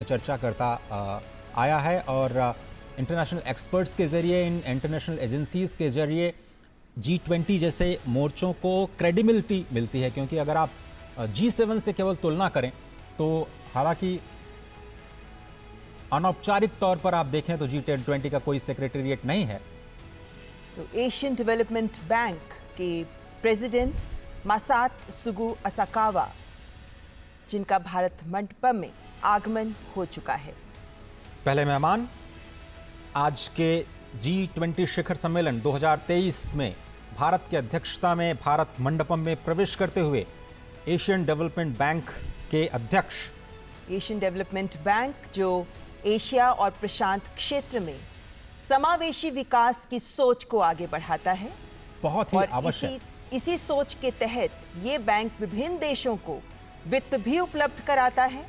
चर्चा करता आया है और इंटरनेशनल एक्सपर्ट्स के ज़रिए, इन इंटरनेशनल एजेंसीज़ के ज़रिए G20 जैसे मोर्चों को क्रेडिबिलिटी मिलती है, क्योंकि अगर आप G7 से केवल तुलना करें तो हालांकि अनौपचारिक तौर पर आप देखें तो G20 का कोई सेक्रेटेरिएट नहीं है। तो एशियन डेवलपमेंट बैंक के प्रेसिडेंट मासात्सुगु असाकावा, जिनका भारत मंडपम में आगमन हो चुका है। पहले मेहमान आज के G20 शिखर सम्मेलन 2023 में भारत की अध्यक्षता में भारत मंडपम में प्रवेश करते हुए एशियन डेवलपमेंट बैंक के अध्यक्ष। एशियन डेवलपमेंट बैंक जो एशिया और प्रशांत क्षेत्र में समावेशी विकास की सोच को आगे बढ़ाता है, बहुत ही और आवश्यक। इसी सोच के तहत ये बैंक विभिन्न देशों को वित्त भी उपलब्ध कराता है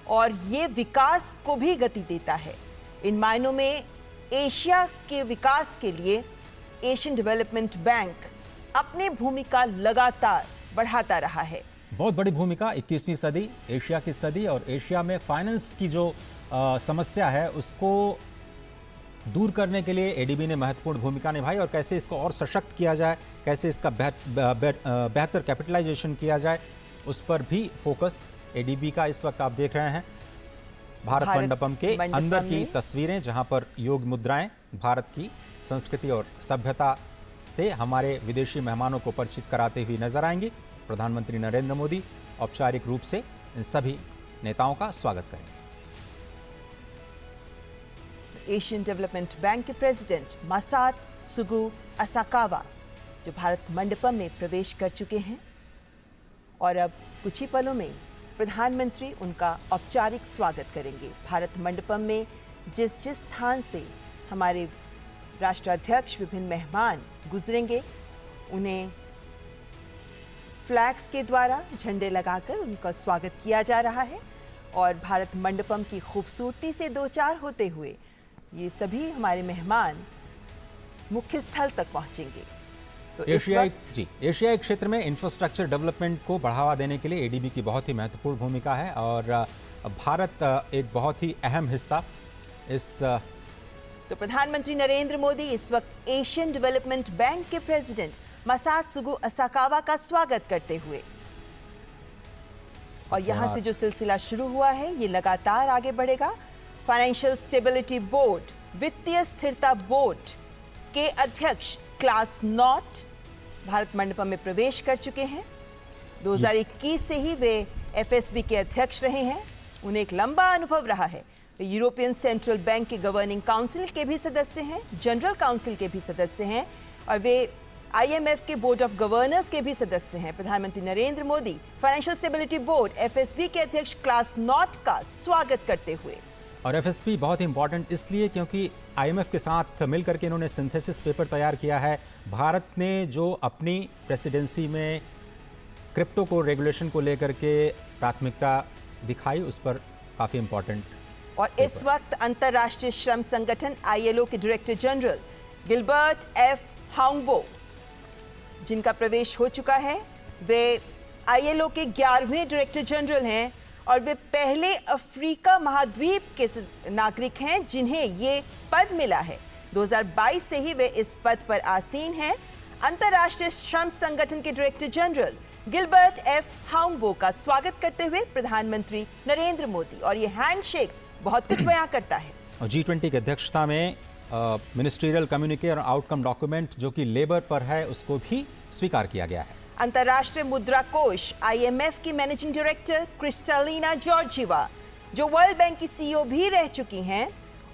और ये विकास को भी गति देता है। इन मायनों में एशिया के विकास के लिए एशियन डेवलपमेंट बैंक अपनी भूमिका लगातार बढ़ाता रहा है। बहुत बड़ी भूमिका 21वीं सदी, एशिया की सदी, और एशिया में फाइनेंस की जो समस्या है उसको दूर करने के लिए एडीबी ने महत्वपूर्ण भूमिका निभाई, और कैसे इसको और सशक्त किया जाए, कैसे इसका बेहतर कैपिटलाइजेशन किया जाए, उस पर भी फोकस एडीबी का इस वक्त आप देख रहे हैं। भारत मंडपम के अंदर की तस्वीरें, जहां पर योग मुद्राएं भारत की संस्कृति और सभ्यता से हमारे विदेशी मेहमानों को परिचित कराते हुए नजर आएंगी। प्रधानमंत्री नरेंद्र मोदी औपचारिक रूप से इन सभी नेताओं का स्वागत करेंगे। एशियन डेवलपमेंट बैंक के प्रेसिडेंट मासात्सुगु असाकावा जो भारत मंडपम में प्रवेश कर चुके हैं, और अब कुछ ही पलों में प्रधानमंत्री उनका औपचारिक स्वागत करेंगे। भारत मंडपम में जिस स्थान से हमारे राष्ट्राध्यक्ष, विभिन्न मेहमान गुजरेंगे, उन्हें फ्लैग्स के द्वारा झंडे लगाकर उनका स्वागत किया जा रहा है, और भारत मंडपम की खूबसूरती से दो चार होते हुए ये सभी हमारे मेहमान मुख्य स्थल तक पहुंचेंगे। तो एशियाई क्षेत्र में इंफ्रास्ट्रक्चर डेवलपमेंट को बढ़ावा देने के लिए एडीबी की बहुत ही महत्वपूर्ण भूमिका है, और भारत एक बहुत ही अहम हिस्सा इस। तो प्रधानमंत्री नरेंद्र मोदी इस वक्त एशियन डेवलपमेंट बैंक के प्रेसिडेंट मासात्सुगु असाकावा का स्वागत करते हुए, और यहां से जो सिलसिला शुरू हुआ है ये लगातार आगे बढ़ेगा। फाइनेंशियल स्टेबिलिटी बोर्ड, वित्तीय स्थिरता बोर्ड के अध्यक्ष क्लास नॉट भारत मंडपम में प्रवेश कर चुके हैं। 2021 से ही वे एफएसबी के अध्यक्ष रहे हैं। उन्हें एक लंबा अनुभव रहा है। वे यूरोपियन सेंट्रल बैंक के गवर्निंग काउंसिल के भी सदस्य हैं, जनरल काउंसिल के भी सदस्य हैं, और वे आईएमएफ के बोर्ड ऑफ गवर्नर्स के भी सदस्य हैं। प्रधानमंत्री Narendra Modi financial stability board FSB के अध्यक्ष क्लास नॉट का स्वागत करते हुए। और एफएसबी बहुत ही इंपॉर्टेंट इसलिए क्योंकि आईएमएफ के साथ मिलकर के इन्होंने सिंथेसिस पेपर तैयार किया है। भारत ने जो अपनी प्रेसिडेंसी में क्रिप्टो को रेगुलेशन को लेकर के प्राथमिकता दिखाई, उस पर काफ़ी इंपॉर्टेंट। और इस वक्त अंतर्राष्ट्रीय श्रम संगठन आईएलओ के डायरेक्टर जनरल गिलबर्ट एफ हांगबो, जिनका प्रवेश हो चुका है, वे आईएलओ के 11वें डायरेक्टर जनरल हैं, और वे पहले अफ्रीका महाद्वीप के नागरिक हैं जिन्हें ये पद मिला है। 2022 से ही वे इस पद पर आसीन हैं। अंतर्राष्ट्रीय श्रम संगठन के डायरेक्टर जनरल गिलबर्ट एफ हांगबो का स्वागत करते हुए प्रधानमंत्री नरेंद्र मोदी, और ये हैंडशेक बहुत कुछ बयां करता है। और G20 की अध्यक्षता में मिनिस्ट्रियल कम्युनिके और आउटकम डॉक्यूमेंट जो कि लेबर पर है, उसको भी स्वीकार किया गया है। अंतर्राष्ट्रीय मुद्रा कोष आईएमएफ की मैनेजिंग डायरेक्टर क्रिस्टलिना जॉर्जिवा, जो वर्ल्ड बैंक की सीईओ भी रह चुकी हैं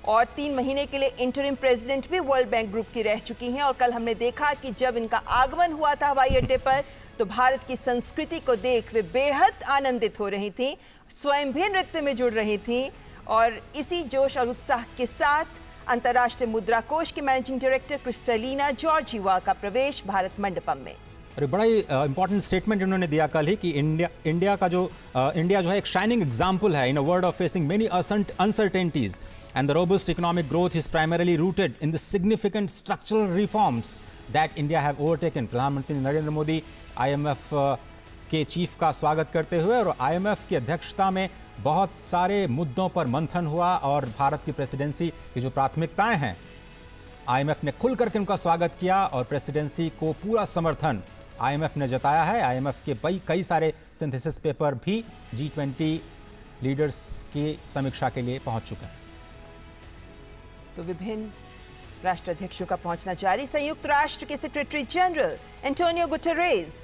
और 3 महीने के लिए इंटरिम प्रेसिडेंट भी वर्ल्ड बैंक ग्रुप की रह चुकी हैं, और कल हमने देखा कि जब इनका आगमन हुआ था हवाई अड्डे पर, तो भारत की संस्कृति को देख वे बेहद आनंदित हो रही थी, स्वयं भी नृत्य में जुड़ रही थी, और इसी जोश और उत्साह के साथ अंतर्राष्ट्रीय मुद्रा कोष की मैनेजिंग डायरेक्टर क्रिस्टलिना जॉर्जिवा का प्रवेश भारत मंडपम में। और बड़ा ही इंपॉर्टेंट स्टेटमेंट इन्होंने दिया कल ही कि इंडिया जो है एक शाइनिंग एग्जाम्पल है in a world of facing many uncertainties, and the robust economic growth is primarily rooted in the significant structural reforms that India have overtaken. प्रधानमंत्री नरेंद्र मोदी आईएमएफ के चीफ का स्वागत करते हुए और आईएमएफ की अध्यक्षता में बहुत सारे मुद्दों पर मंथन हुआ और भारत की प्रेसिडेंसी की जो प्राथमिकताएं हैं आईएमएफ ने खुल करके उनका स्वागत किया और प्रेसिडेंसी को पूरा समर्थन आईएमएफ ने जताया है। आईएमएफ के कई सारे सिंथेसिस पेपर भी G20 लीडर्स की समीक्षा के लिए पहुंच चुके हैं। तो विभिन्न राष्ट्राध्यक्षों का पहुंचना जारी। संयुक्त राष्ट्र के सेक्रेटरी जनरल एंटोनियो गुटेरेस,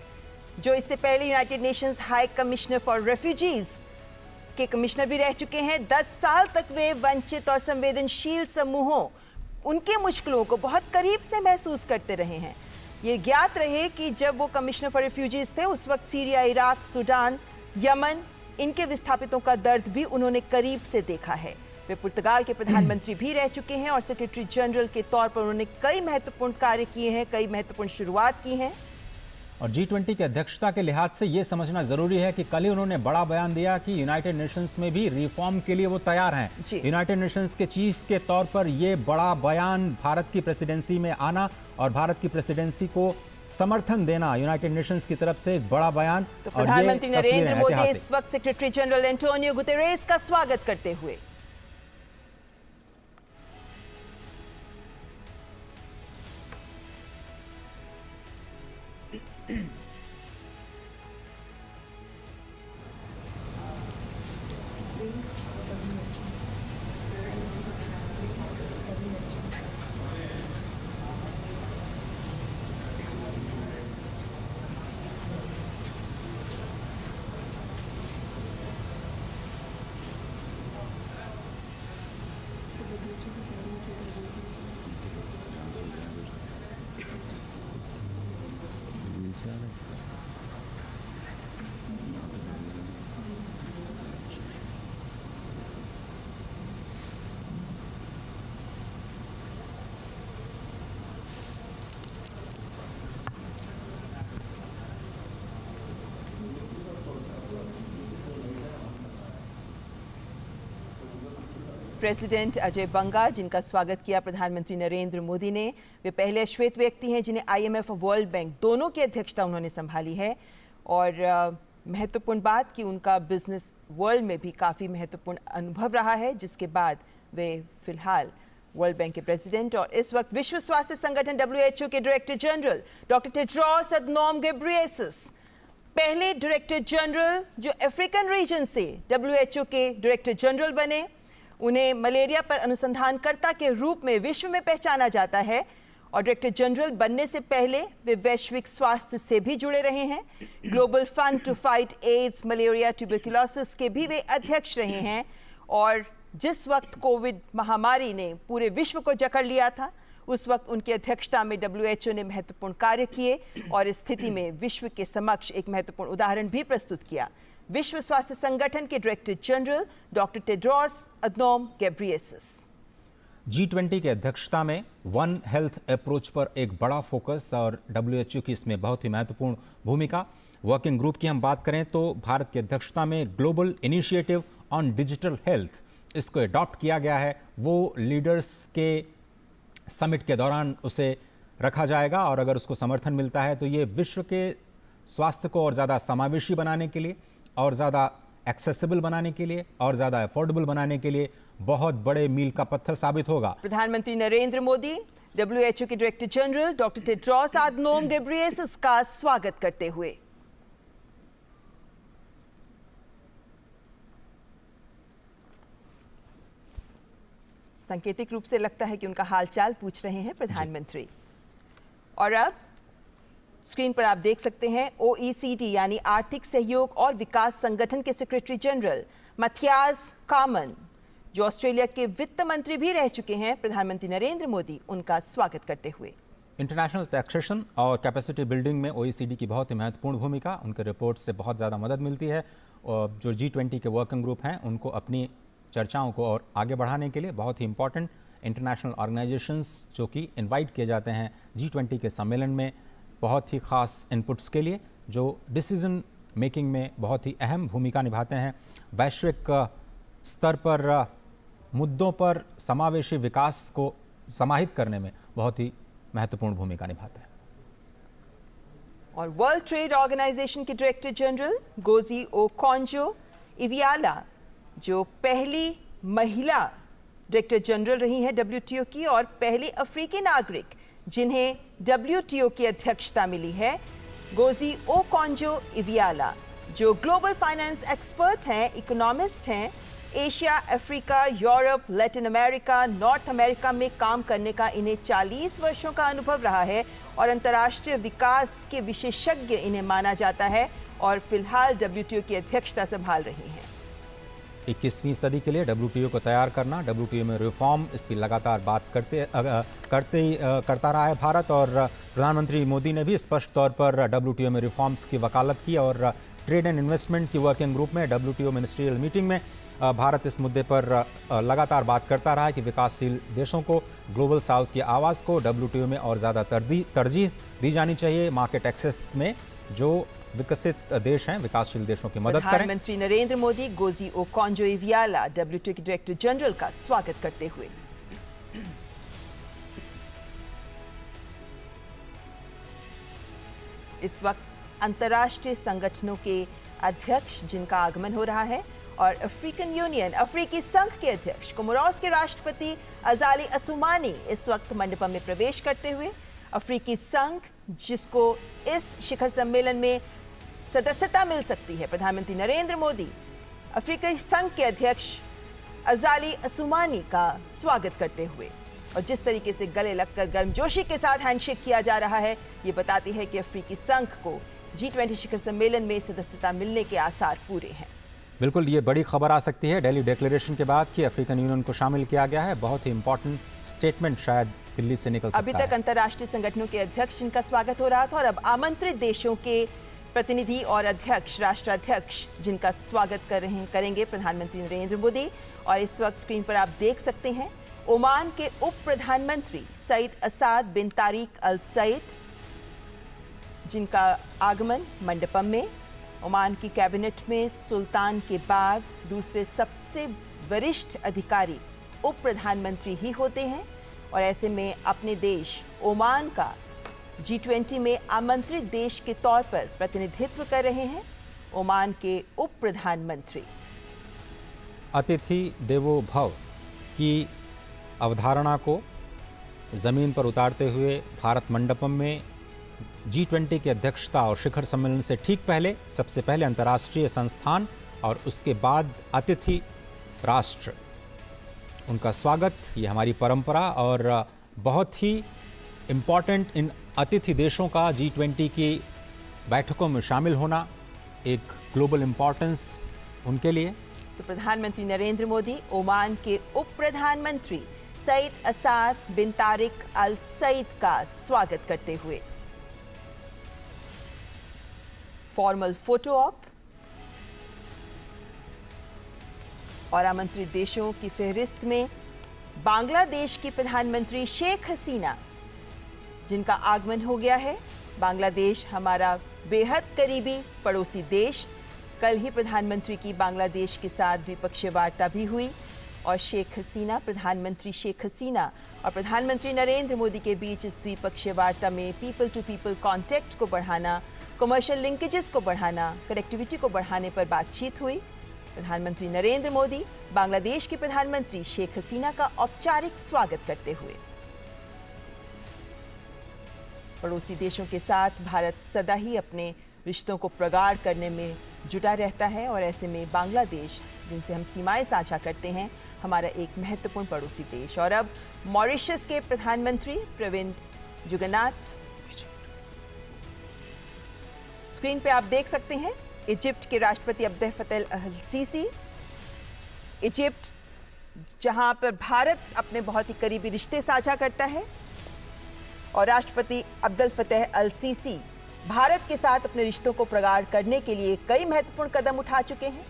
जो इससे पहले United Nations high commissioner for refugees के कमिश्नर भी रह चुके हैं, 10 साल तक वे वंचित और संवेदनशील समूहों उनके मुश्किलों को बहुत करीब से महसूस करते रहे हैं। ये ज्ञात रहे कि जब वो कमिश्नर फॉर रेफ्यूजीज थे उस वक्त सीरिया, इराक, सूडान, यमन, इनके विस्थापितों का दर्द भी उन्होंने करीब से देखा है। वे पुर्तगाल के प्रधानमंत्री भी रह चुके हैं और सेक्रेटरी जनरल के तौर पर उन्होंने कई महत्वपूर्ण कार्य किए हैं, कई महत्वपूर्ण शुरुआत की हैं। और G20 की अध्यक्षता के लिहाज से ये समझना जरूरी है कि कल ही उन्होंने बड़ा बयान दिया कि यूनाइटेड नेशंस में भी रिफॉर्म के लिए वो तैयार हैं। यूनाइटेड नेशंस के चीफ के तौर पर ये बड़ा बयान, भारत की प्रेसिडेंसी में आना और भारत की प्रेसिडेंसी को समर्थन देना यूनाइटेड नेशंस की तरफ से एक बड़ा बयान। तो प्रधानमंत्री नरेंद्र मोदी इस वक्त सेक्रेटरी जनरल एंटोनियो गुटेरेस का स्वागत करते हुए प्रेसिडेंट अजय बंगा, जिनका स्वागत किया प्रधानमंत्री नरेंद्र मोदी ने। वे पहले श्वेत व्यक्ति हैं जिन्हें आईएमएफ और वर्ल्ड बैंक दोनों की अध्यक्षता उन्होंने संभाली है। और महत्वपूर्ण बात कि उनका बिजनेस वर्ल्ड में भी काफ़ी महत्वपूर्ण अनुभव रहा है, जिसके बाद वे फिलहाल वर्ल्ड बैंक के प्रेसिडेंट और इस वक्त विश्व स्वास्थ्य संगठन WHO के director general doctor Tedros Adhanom Ghebreyesus, पहले डायरेक्टर जनरल जो अफ्रीकन रीजन से WHO के डायरेक्टर जनरल बने। उन्हें मलेरिया पर अनुसंधानकर्ता के रूप में विश्व में पहचाना जाता है और डायरेक्टर जनरल बनने से पहले वे वैश्विक स्वास्थ्य से भी जुड़े रहे हैं। Global fund to fight AIDS, malaria, tuberculosis के भी वे अध्यक्ष रहे हैं। और जिस वक्त कोविड महामारी ने पूरे विश्व को जकड़ लिया था, उस वक्त उनकी अध्यक्षता में WHO ने महत्वपूर्ण कार्य किए और इस स्थिति में विश्व के समक्ष एक महत्वपूर्ण उदाहरण भी प्रस्तुत किया। विश्व स्वास्थ्य संगठन के director general doctor Tedros Adhanom Ghebreyesus. G20 की अध्यक्षता में वन हेल्थ अप्रोच पर एक बड़ा फोकस और WHO की इसमें बहुत ही महत्वपूर्ण भूमिका। वर्किंग ग्रुप की हम बात करें तो भारत की अध्यक्षता में global initiative on digital health, इसको अडॉप्ट किया गया है। वो लीडर्स के समिट के दौरान उसे रखा जाएगा और अगर उसको समर्थन मिलता है तो ये विश्व के स्वास्थ्य को और ज़्यादा समावेशी बनाने के लिए और ज़्यादा एक्सेसिबल बनाने के लिए और ज़्यादा अफोर्डेबल बनाने के लिए बहुत बड़े मील का पत्थर साबित होगा। प्रधानमंत्री नरेंद्र मोदी WHO के director general doctor Tedros Adhanom Ghebreyesus का स्वागत करते हुए सांकेतिक रूप से लगता है कि उनका हालचाल पूछ रहे हैं प्रधानमंत्री। और अब स्क्रीन पर आप देख सकते हैं OECD यानी आर्थिक सहयोग और विकास संगठन के सेक्रेटरी जनरल मथियास कामन, जो ऑस्ट्रेलिया के वित्त मंत्री भी रह चुके हैं, प्रधानमंत्री नरेंद्र मोदी उनका स्वागत करते हुए। इंटरनेशनल टैक्सेशन और कैपेसिटी बिल्डिंग में OECD की बहुत ही महत्वपूर्ण भूमिका, उनके रिपोर्ट से बहुत ज़्यादा मदद मिलती है और जो G20 के वर्किंग ग्रुप हैं उनको अपनी चर्चाओं को और आगे बढ़ाने के लिए बहुत ही इंपॉर्टेंट इंटरनेशनल ऑर्गेनाइजेशंस जो कि इनवाइट किए जाते हैं G20 के सम्मेलन में बहुत ही ख़ास इनपुट्स के लिए, जो डिसीजन मेकिंग में बहुत ही अहम भूमिका निभाते हैं। वैश्विक स्तर पर मुद्दों पर समावेशी विकास को समाहित करने में बहुत ही महत्वपूर्ण भूमिका निभाते हैं। और वर्ल्ड ट्रेड ऑर्गेनाइजेशन के डायरेक्टर जनरल गोजी ओकोंजो इवियाला, जो पहली महिला डायरेक्टर जनरल रही हैं WTO की और पहली अफ्रीकी नागरिक जिन्हें WTO की अध्यक्षता मिली है, गोजी ओकोंजो इवियाला, जो ग्लोबल फाइनेंस एक्सपर्ट हैं, इकोनॉमिस्ट हैं, Asia, Africa, Europe, Latin America, north America में काम करने का इन्हें 40 वर्षों का अनुभव रहा है और अंतर्राष्ट्रीय विकास के विशेषज्ञ इन्हें माना जाता है और फिलहाल WTO की अध्यक्षता संभाल रही हैं। 21वीं सदी के लिए WTO को तैयार करना, WTO में रिफॉर्म, इसकी लगातार बात करता रहा है भारत। और प्रधानमंत्री मोदी ने भी स्पष्ट तौर पर WTO में रिफॉर्म्स की वकालत की और ट्रेड एंड इन्वेस्टमेंट की वर्किंग ग्रुप में WTO मिनिस्ट्रियल मीटिंग में भारत इस मुद्दे पर लगातार बात करता रहा है कि विकासशील देशों को, ग्लोबल साउथ की आवाज़ को WTO में और ज़्यादा तरजीह दी जानी चाहिए। मार्केट एक्सेस में जो विकसित देश हैं, विकासशील देशों की मदद करें। प्रधानमंत्री Narendra Modi goji Okonjo इवियाला WTO के डायरेक्टर जनरल का स्वागत करते हुए। इस वक्त अंतर्राष्ट्रीय संगठनों के अध्यक्ष जिनका आगमन हो रहा है और अफ्रीकन यूनियन, अफ्रीकी संघ के अध्यक्ष, कोमोरोस के राष्ट्रपति अजाली असुमानी इस वक्त मंडपम में प्रवेश करते हुए अफ्रीकी संघ, जिसको इस शिखर सम्मेलन में सदस्यता मिल सकती है, प्रधानमंत्री नरेंद्र मोदी अफ्रीकी संघ के अध्यक्ष अजाली असुमानी का स्वागत करते हुए। और जिस तरीके से गले लगकर गर्मजोशी के साथ हैंडशेक किया जा रहा है, ये बताती है कि अफ्रीकी संघ को G20 शिखर सम्मेलन में सदस्यता मिलने के आसार पूरे हैं। बिल्कुल, ये बड़ी खबर आ सकती है दिल्ली डिक्लेरेशन के बाद कि अफ्रीकन यूनियन को शामिल किया गया है। बहुत ही इंपॉर्टेंट स्टेटमेंट शायद दिल्ली से निकल सकता है। अभी तक अंतर्राष्ट्रीय संगठनों के अध्यक्ष जिनका स्वागत हो रहा था और अब आमंत्रित देशों के प्रतिनिधि और अध्यक्ष, राष्ट्राध्यक्ष जिनका स्वागत करेंगे प्रधानमंत्री नरेंद्र मोदी। और इस वक्त स्क्रीन पर आप देख सकते हैं ओमान के उप प्रधानमंत्री सईद असाद बिन तारिक अल सईद, जिनका आगमन मंडपम में। ओमान की कैबिनेट में सुल्तान के बाद दूसरे सबसे वरिष्ठ अधिकारी उप प्रधानमंत्री ही होते हैं और ऐसे में अपने देश ओमान का G20 में आमंत्रित देश के तौर पर प्रतिनिधित्व कर रहे हैं ओमान के उप प्रधानमंत्री। अतिथि देवो भव की अवधारणा को जमीन पर उतारते हुए भारत मंडपम में G20 की अध्यक्षता और शिखर सम्मेलन से ठीक पहले, सबसे पहले अंतर्राष्ट्रीय संस्थान और उसके बाद अतिथि राष्ट्र, उनका स्वागत, ये हमारी परंपरा और बहुत ही इम्पॉर्टेंट इन अतिथि देशों का G20 की बैठकों में शामिल होना, एक ग्लोबल इम्पॉर्टेंस उनके लिए। तो प्रधानमंत्री नरेंद्र मोदी ओमान के उप प्रधानमंत्री सईद असाद बिन तारिक अल सईद का स्वागत करते हुए फॉर्मल फोटो ऑप और आमंत्रित देशों की फहरिस्त में बांग्लादेश की प्रधानमंत्री शेख हसीना, जिनका आगमन हो गया है। बांग्लादेश हमारा बेहद करीबी पड़ोसी देश। कल ही प्रधानमंत्री की बांग्लादेश के साथ द्विपक्षीय वार्ता भी हुई और शेख हसीना, प्रधानमंत्री शेख हसीना और प्रधानमंत्री नरेंद्र मोदी के बीच इस द्विपक्षीय वार्ता में पीपल टू पीपल कॉन्टैक्ट को बढ़ाना, कमर्शियल लिंकेजेस को बढ़ाना, कनेक्टिविटी को बढ़ाने पर बातचीत हुई। प्रधानमंत्री नरेंद्र मोदी बांग्लादेश की प्रधानमंत्री शेख हसीना का औपचारिक स्वागत करते हुए। पड़ोसी देशों के साथ भारत सदा ही अपने रिश्तों को प्रगाढ़ करने में जुटा रहता है और ऐसे में बांग्लादेश, जिनसे हम सीमाएं साझा करते हैं, हमारा एक महत्वपूर्ण पड़ोसी देश। और अब मॉरिशस के प्रधानमंत्री प्रविंद जुगन्नाथ स्क्रीन पे आप देख सकते हैं। इजिप्ट के राष्ट्रपति अब्देल फतेह अल सीसी, इजिप्ट जहां पर भारत अपने बहुत ही करीबी रिश्ते साझा करता है और राष्ट्रपति अब्देल फतेह अल सीसी भारत के साथ अपने रिश्तों को प्रगाढ़ करने के लिए कई महत्वपूर्ण कदम उठा चुके हैं।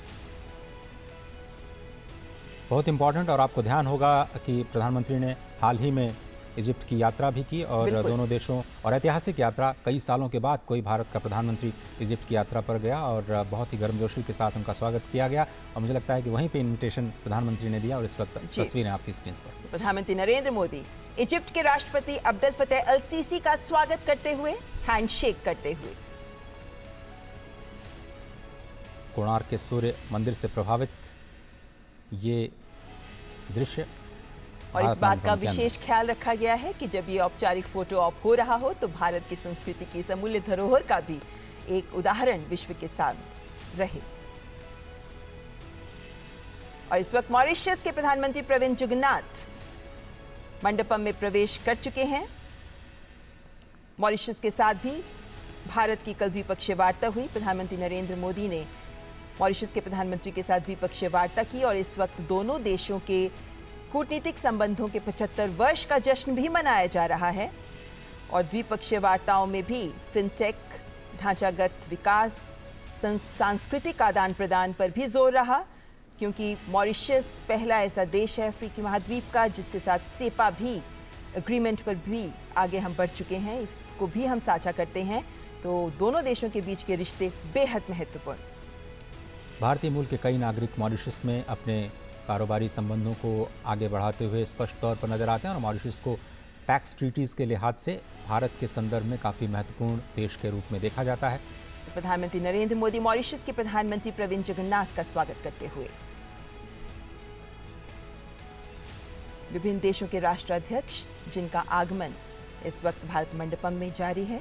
बहुत इंपॉर्टेंट, और आपको ध्यान होगा कि प्रधानमंत्री ने हाल ही में इजिप्ट की यात्रा भी की और दोनों देशों और ऐतिहासिक यात्रा, कई सालों के बाद कोई भारत का प्रधानमंत्री इजिप्ट की यात्रा पर गया और बहुत ही गर्मजोशी के साथ उनका स्वागत किया गया। और मुझे लगता है कि वहीं पे इनविटेशन प्रधानमंत्री ने दिया और इस वक्त तस्वीरें आपकी स्क्रीन पर। प्रधानमंत्री नरेंद्र मोदी इजिप्ट के राष्ट्रपति अब्देल फतेह अल सीसी का स्वागत करते हुए, हैंडशेक करते हुए। कोणार्क के सूर्य मंदिर से प्रभावित ये दृश्य। और इस भारत बात का मंडपम के अंदर। विशेष ख्याल रखा गया है कि जब ये औपचारिक फोटो ऑप हो रहा हो तो भारत की संस्कृति की इस अमूल्य धरोहर का भी एक उदाहरण विश्व के सामने रहे। और इस वक्त मॉरिशस के प्रधानमंत्री प्रविंद जुगन्नाथ मंडपम में प्रवेश कर चुके हैं। मॉरिशस के साथ भी भारत की कल द्विपक्षीय वार्ता हुई। प्रधानमंत्री नरेंद्र मोदी ने मॉरिशस के प्रधानमंत्री के साथ द्विपक्षीय वार्ता की और इस वक्त दोनों देशों के कूटनीतिक संबंधों के 75 वर्ष का जश्न भी मनाया जा रहा है। और द्विपक्षीय वार्ताओं में भी फिनटेक, ढांचागत विकास, सांस्कृतिक आदान प्रदान पर भी जोर रहा, क्योंकि मॉरिशस पहला ऐसा देश है अफ्रीकी महाद्वीप का जिसके साथ सेपा भी एग्रीमेंट पर भी आगे हम बढ़ चुके हैं, इसको भी हम साझा करते हैं। तो दोनों देशों के बीच के रिश्ते बेहद महत्वपूर्ण। भारतीय मूल के कई नागरिक मॉरिशस में अपने कारोबारी संबंधों को आगे बढ़ाते हुए स्पष्ट तौर पर नजर आते हैं और मॉरिशस को टैक्स ट्रीटीज़ के लिहाज से भारत के संदर्भ में काफ़ी महत्वपूर्ण देश के रूप में देखा जाता है। प्रधानमंत्री नरेंद्र मोदी मॉरिशस के प्रधानमंत्री प्रविंद जगन्नाथ का स्वागत करते हुए विभिन्न देशों के राष्ट्राध्यक्ष जिनका आगमन इस वक्त भारत मंडपम में जारी है,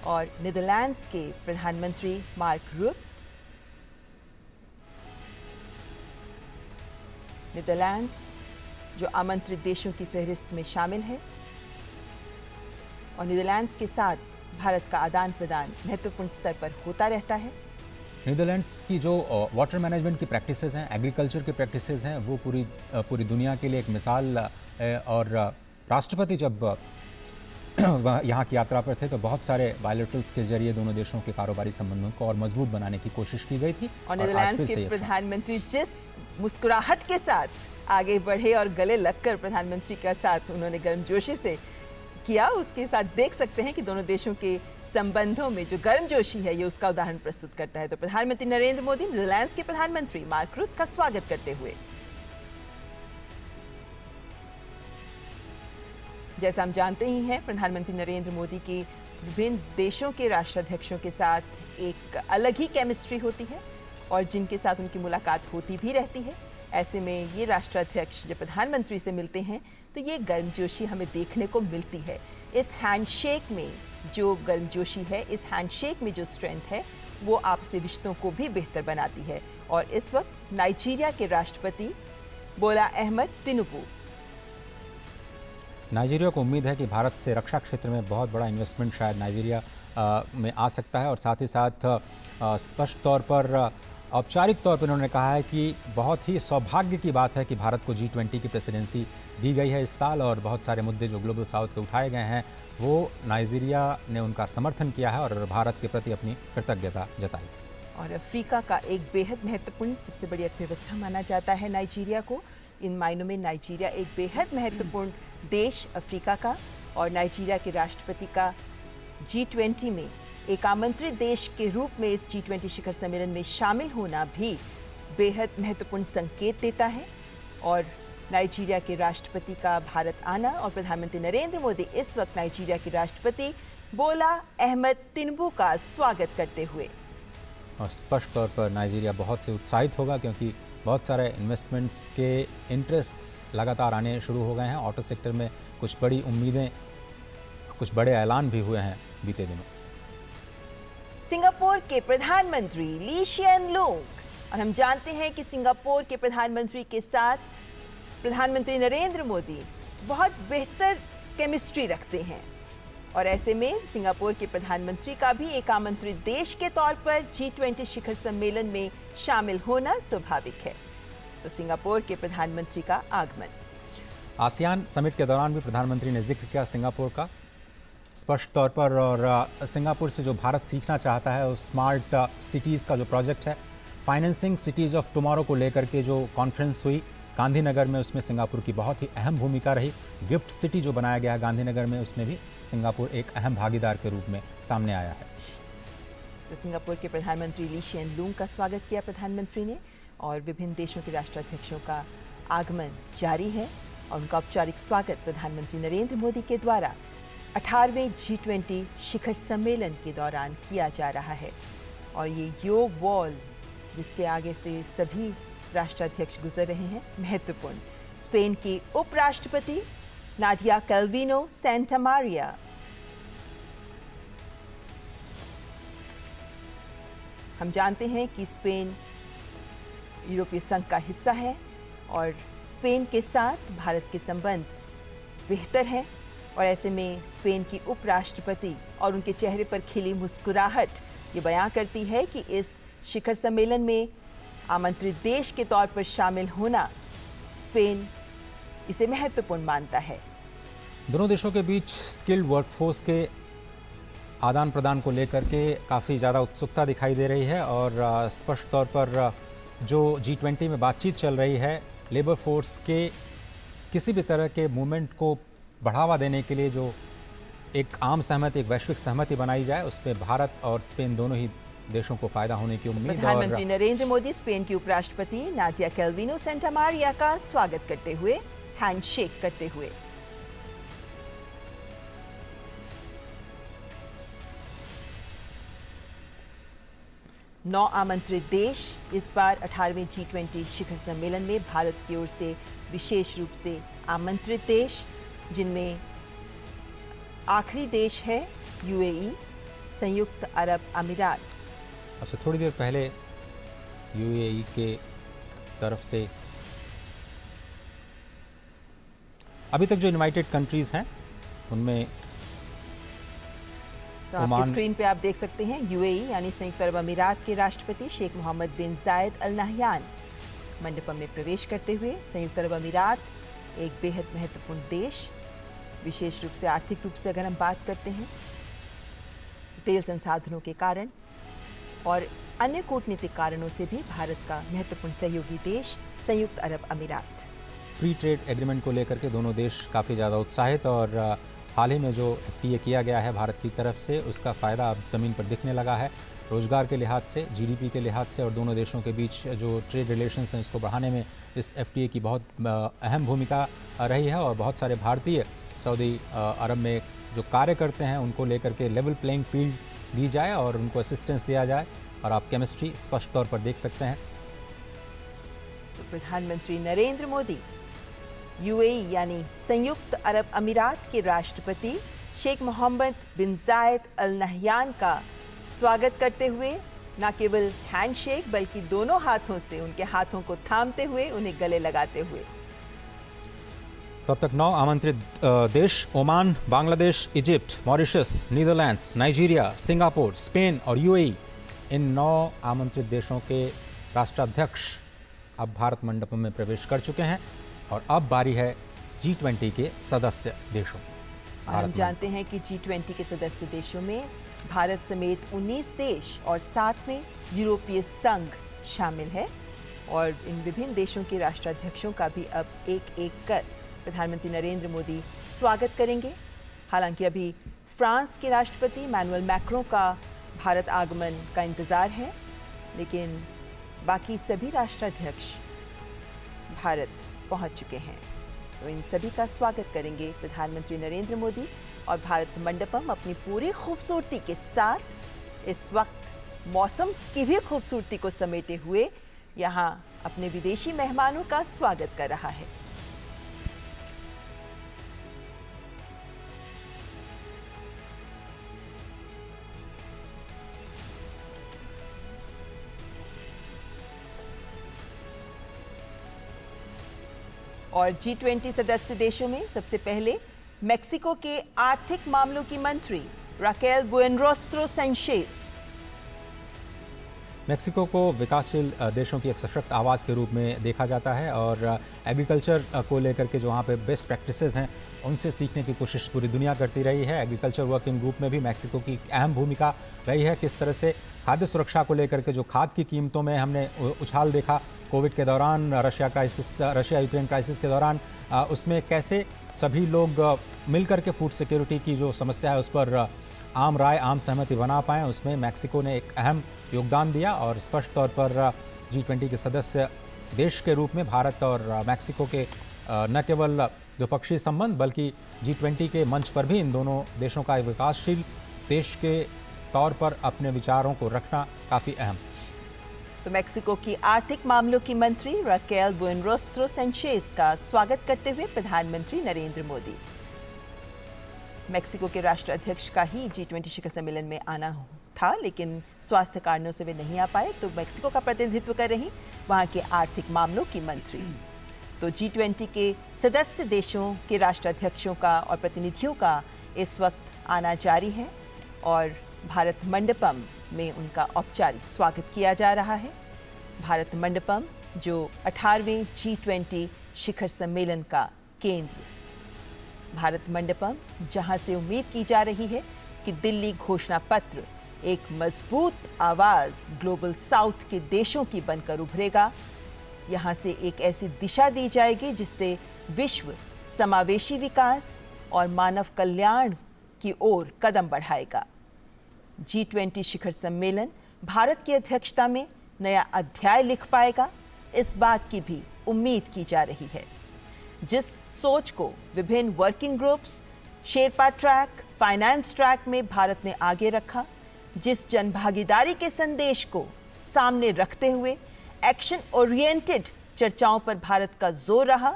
और नीदरलैंड्स के प्रधानमंत्री मार्क रूट, नीदरलैंड्स जो आमंत्रित देशों की फहरिस्त में शामिल है, और नीदरलैंड्स के साथ भारत का आदान प्रदान महत्वपूर्ण स्तर पर होता रहता है। नीदरलैंड्स की जो वाटर मैनेजमेंट की प्रैक्टिसेस हैं, एग्रीकल्चर की प्रैक्टिसेस हैं, वो पूरी दुनिया के लिए एक मिसाल है। और राष्ट्रपति जब यहाँ की यात्रा पर थे तो बहुत सारे बायलैटरल्स के जरिए दोनों देशों के कारोबारी संबंधों को और मजबूत बनाने की कोशिश की गई थी। और नीदरलैंड्स के प्रधानमंत्री जिस मुस्कुराहट के साथ आगे बढ़े और गले लगकर प्रधानमंत्री के साथ उन्होंने गर्मजोशी से किया, उसके साथ देख सकते हैं कि दोनों देशों के संबंधों में जो गर्मजोशी है ये उसका उदाहरण प्रस्तुत करता है। तो प्रधानमंत्री नरेंद्र मोदी नीदरलैंड्स के प्रधानमंत्री मार्क रूट का स्वागत करते हुए, जैसा हम जानते ही हैं, प्रधानमंत्री नरेंद्र मोदी की विभिन्न देशों के राष्ट्राध्यक्षों के साथ एक अलग ही केमिस्ट्री होती है और जिनके साथ उनकी मुलाकात होती भी रहती है। ऐसे में ये राष्ट्राध्यक्ष जब प्रधानमंत्री से मिलते हैं तो ये गर्मजोशी हमें देखने को मिलती है। इस हैंडशेक में जो गर्मजोशी है, इस हैंडशेक में जो स्ट्रेंथ है, वो आपसी रिश्तों को भी बेहतर बनाती है। और इस वक्त नाइजीरिया के राष्ट्रपति बोला अहमद तिनुबू, नाइजीरिया को उम्मीद है कि भारत से रक्षा क्षेत्र में बहुत बड़ा इन्वेस्टमेंट शायद नाइजीरिया में आ सकता है। और साथ ही साथ स्पष्ट तौर पर औपचारिक तौर पर उन्होंने कहा है कि बहुत ही सौभाग्य की बात है कि भारत को G20 की प्रेसिडेंसी दी गई है इस साल, और बहुत सारे मुद्दे जो ग्लोबल साउथ के उठाए गए हैं वो नाइजीरिया ने उनका समर्थन किया है और भारत के प्रति अपनी कृतज्ञता जताई। और अफ्रीका का एक बेहद महत्वपूर्ण सबसे बड़ी अर्थव्यवस्था माना जाता है नाइजीरिया को। इन मायनों में नाइजीरिया एक बेहद महत्वपूर्ण देश अफ्रीका का, और नाइजीरिया के राष्ट्रपति का G20 में एक आमंत्रित देश के रूप में इस G20 शिखर सम्मेलन में शामिल होना भी बेहद महत्वपूर्ण संकेत देता है। और नाइजीरिया के राष्ट्रपति का भारत आना और प्रधानमंत्री नरेंद्र मोदी इस वक्त नाइजीरिया के राष्ट्रपति बोला अहमद तिनुबू का स्वागत करते हुए, और स्पष्ट तौर पर नाइजीरिया बहुत से उत्साहित होगा क्योंकि बहुत सारे इन्वेस्टमेंट्स के इंटरेस्ट्स लगातार आने शुरू हो गए हैं। ऑटो सेक्टर में कुछ बड़ी उम्मीदें, कुछ बड़े ऐलान भी हुए हैं बीते दिनों। सिंगापुर के प्रधानमंत्री ली शिएन लूंग, और हम जानते हैं कि सिंगापुर के प्रधानमंत्री के साथ प्रधानमंत्री नरेंद्र मोदी बहुत बेहतर केमिस्ट्री रखते हैं, और ऐसे में सिंगापुर के प्रधानमंत्री का भी एक आमंत्रित देश के तौर पर G20 शिखर सम्मेलन में शामिल होना स्वाभाविक है। तो सिंगापुर के प्रधानमंत्री का आगमन, आसियान समिट के दौरान भी प्रधानमंत्री ने जिक्र किया सिंगापुर का स्पष्ट तौर पर, और सिंगापुर से जो भारत सीखना चाहता है उस स्मार्ट सिटीज़ का जो प्रोजेक्ट है, फाइनेंसिंग सिटीज़ ऑफ टुमारो को लेकर के जो कॉन्फ्रेंस हुई गांधीनगर में, उसमें सिंगापुर की बहुत ही अहम भूमिका रही। गिफ्ट सिटी जो बनाया गया है गांधीनगर में, उसमें भी सिंगापुर एक अहम भागीदार के रूप में सामने आया है। तो सिंगापुर के प्रधानमंत्री ली शिएन लूंग का स्वागत किया प्रधानमंत्री ने, और विभिन्न देशों के राष्ट्राध्यक्षों का आगमन जारी है और उनका औपचारिक स्वागत प्रधानमंत्री नरेंद्र मोदी के द्वारा 18वें G20 शिखर सम्मेलन के दौरान किया जा रहा है। और ये योग वॉल जिसके आगे से सभी राष्ट्राध्यक्ष गुजर रहे हैं, महत्वपूर्ण। स्पेन की उपराष्ट्रपति नाडिया कैल्विनो सेंटा मारिया, हम जानते हैं कि स्पेन यूरोपीय संघ का हिस्सा है और स्पेन के साथ भारत के संबंध बेहतर हैं, और ऐसे में स्पेन की उपराष्ट्रपति और उनके चेहरे पर खिली मुस्कुराहट ये बयां करती है कि इस शिखर सम्मेलन में आमंत्रित देश के तौर पर शामिल होना स्पेन इसे महत्वपूर्ण मानता है। दोनों देशों के बीच स्किल्ड वर्कफोर्स के आदान प्रदान को लेकर के काफ़ी ज़्यादा उत्सुकता दिखाई दे रही है और स्पष्ट तौर पर जो G20 में बातचीत चल रही है, लेबर फोर्स के किसी भी तरह के मूवमेंट को बढ़ावा देने के लिए जो एक आम सहमति, एक वैश्विक सहमति बनाई जाए, उसमें भारत और स्पेन दोनों ही देशों को फायदा होने की उम्मीद। प्रधानमंत्री नरेंद्र मोदी स्पेन की उपराष्ट्रपति नाडिया कैल्विनो सेंटा मारिया का स्वागत करते हुए हैंडशेक करते हुए। नौ आमंत्रित देश इस बार 18वें G20 शिखर सम्मेलन में भारत की ओर से विशेष रूप से आमंत्रित देश, जिनमें आखिरी देश है UAE, संयुक्त अरब अमीरात। अब से थोड़ी देर पहले UAE के तरफ से अभी तक जो इनवाइटेड कंट्रीज हैं उनमें तो आपकी स्क्रीन पे आप देख सकते हैं UAE यानी संयुक्त अरब अमीरात के राष्ट्रपति शेख मोहम्मद बिन जायद अल नहयान मंडपम में प्रवेश करते हुए। संयुक्त अरब अमीरात एक बेहद महत्वपूर्ण देश, विशेष रूप से आर्थिक रूप से अगर हम बात करते हैं, तेल संसाधनों के कारण और अन्य कूटनीतिक कारणों से भी भारत का महत्वपूर्ण सहयोगी देश संयुक्त अरब अमीरात। फ्री ट्रेड एग्रीमेंट को लेकर के दोनों देश काफ़ी ज़्यादा उत्साहित और हाल ही में जो FTA किया गया है भारत की तरफ से, उसका फ़ायदा अब ज़मीन पर दिखने लगा है। रोज़गार के लिहाज से, GDP के लिहाज से और दोनों देशों के बीच जो ट्रेड रिलेशंस हैं उसको बढ़ाने में इस FTA की बहुत अहम भूमिका रही है और बहुत सारे भारतीय सऊदी अरब में जो कार्य करते हैं उनको लेकर के लेवल प्लेइंग फील्ड दी जाए और उनको असिस्टेंस दिया जाए, और आप केमिस्ट्री स्पष्ट तौर पर देख सकते हैं। तो प्रधानमंत्री नरेंद्र मोदी UAE यानी संयुक्त अरब अमीरात के राष्ट्रपति शेख मोहम्मद बिन जायद अल नहयान का स्वागत करते हुए न केवल हैंडशेक बल्कि दोनों हाथों से उनके हाथों को थामते हुए उन्हें गले लगाते हुए। तो अब तक 9 आमंत्रित देश Oman, Bangladesh, Egypt, Mauritius, Netherlands, Nigeria, Singapore, Spain और UAE, इन 9 आमंत्रित देशों के राष्ट्राध्यक्ष अब भारत मंडपम में प्रवेश कर चुके हैं और अब बारी है G20 के सदस्य देशों। हम जानते हैं कि G20 के सदस्य देशों में भारत समेत 19 देश और साथ में यूरोपीय संघ शामिल है, और इन विभिन्न देशों के राष्ट्राध्यक्षों का भी अब एक एक कर प्रधानमंत्री नरेंद्र मोदी स्वागत करेंगे। हालांकि अभी फ्रांस के राष्ट्रपति मैनुअल मैक्रों का भारत आगमन का इंतजार है, लेकिन बाकी सभी राष्ट्राध्यक्ष भारत पहुंच चुके हैं, तो इन सभी का स्वागत करेंगे प्रधानमंत्री नरेंद्र मोदी। और भारत मंडपम अपनी पूरी खूबसूरती के साथ इस वक्त मौसम की भी खूबसूरती को समेटे हुए यहाँ अपने विदेशी मेहमानों का स्वागत कर रहा है। और G20 सदस्य देशों में सबसे पहले मेक्सिको के आर्थिक मामलों की मंत्री राकेल बुएनरोस्ट्रो सैंचेज। मेक्सिको को विकासशील देशों की एक सशक्त आवाज़ के रूप में देखा जाता है और एग्रीकल्चर को लेकर के जो वहाँ पे बेस्ट प्रैक्टिसेस हैं उनसे सीखने की कोशिश पूरी दुनिया करती रही है। एग्रीकल्चर वर्किंग ग्रुप में भी मेक्सिको की अहम भूमिका रही है। किस तरह से खाद्य सुरक्षा को लेकर के जो खाद की कीमतों में हमने उछाल देखा कोविड के दौरान, रशिया यूक्रेन क्राइसिस के दौरान, उसमें कैसे सभी लोग मिलकर के फूड सिक्योरिटी की जो समस्या है उस पर आम राय, आम सहमति बना पाएँ, उसमें मेक्सिको ने एक अहम योगदान दिया। और स्पष्ट तौर पर G20 के सदस्य देश के रूप में भारत और मेक्सिको के न केवल द्विपक्षीय संबंध बल्कि G20 के मंच पर भी इन दोनों देशों का एक विकासशील देश के तौर पर अपने विचारों को रखना काफ़ी अहम। तो मेक्सिको की आर्थिक मामलों की मंत्री राकेल बुएनरोस्ट्रो सैnchez का स्वागत करते हुए प्रधानमंत्री नरेंद्र मोदी। मेक्सिको के राष्ट्राध्यक्ष का ही G20 शिखर सम्मेलन में आना था, लेकिन स्वास्थ्य कारणों से वे नहीं आ पाए, तो मेक्सिको का प्रतिनिधित्व कर रही वहां के आर्थिक मामलों की मंत्री। तो G20 के सदस्य देशों के राष्ट्राध्यक्षों का और प्रतिनिधियों का इस वक्त आना जारी है और भारत मंडपम में उनका औपचारिक स्वागत किया जा रहा है। भारत मंडपम जो 18वें G20 शिखर सम्मेलन का केंद्र। भारत मंडपम जहां से उम्मीद की जा रही है कि दिल्ली घोषणा पत्र एक मजबूत आवाज ग्लोबल साउथ के देशों की बनकर उभरेगा। यहां से एक ऐसी दिशा दी जाएगी जिससे विश्व समावेशी विकास और मानव कल्याण की ओर कदम बढ़ाएगा। G20 शिखर सम्मेलन भारत की अध्यक्षता में नया अध्याय लिख पाएगा, इस बात की भी उम्मीद की जा रही है। जिस सोच को विभिन्न working groups, Sherpa track, finance track में भारत ने आगे रखा, जिस जनभागीदारी के संदेश को सामने रखते हुए एक्शन ओरिएंटेड चर्चाओं पर भारत का जोर रहा,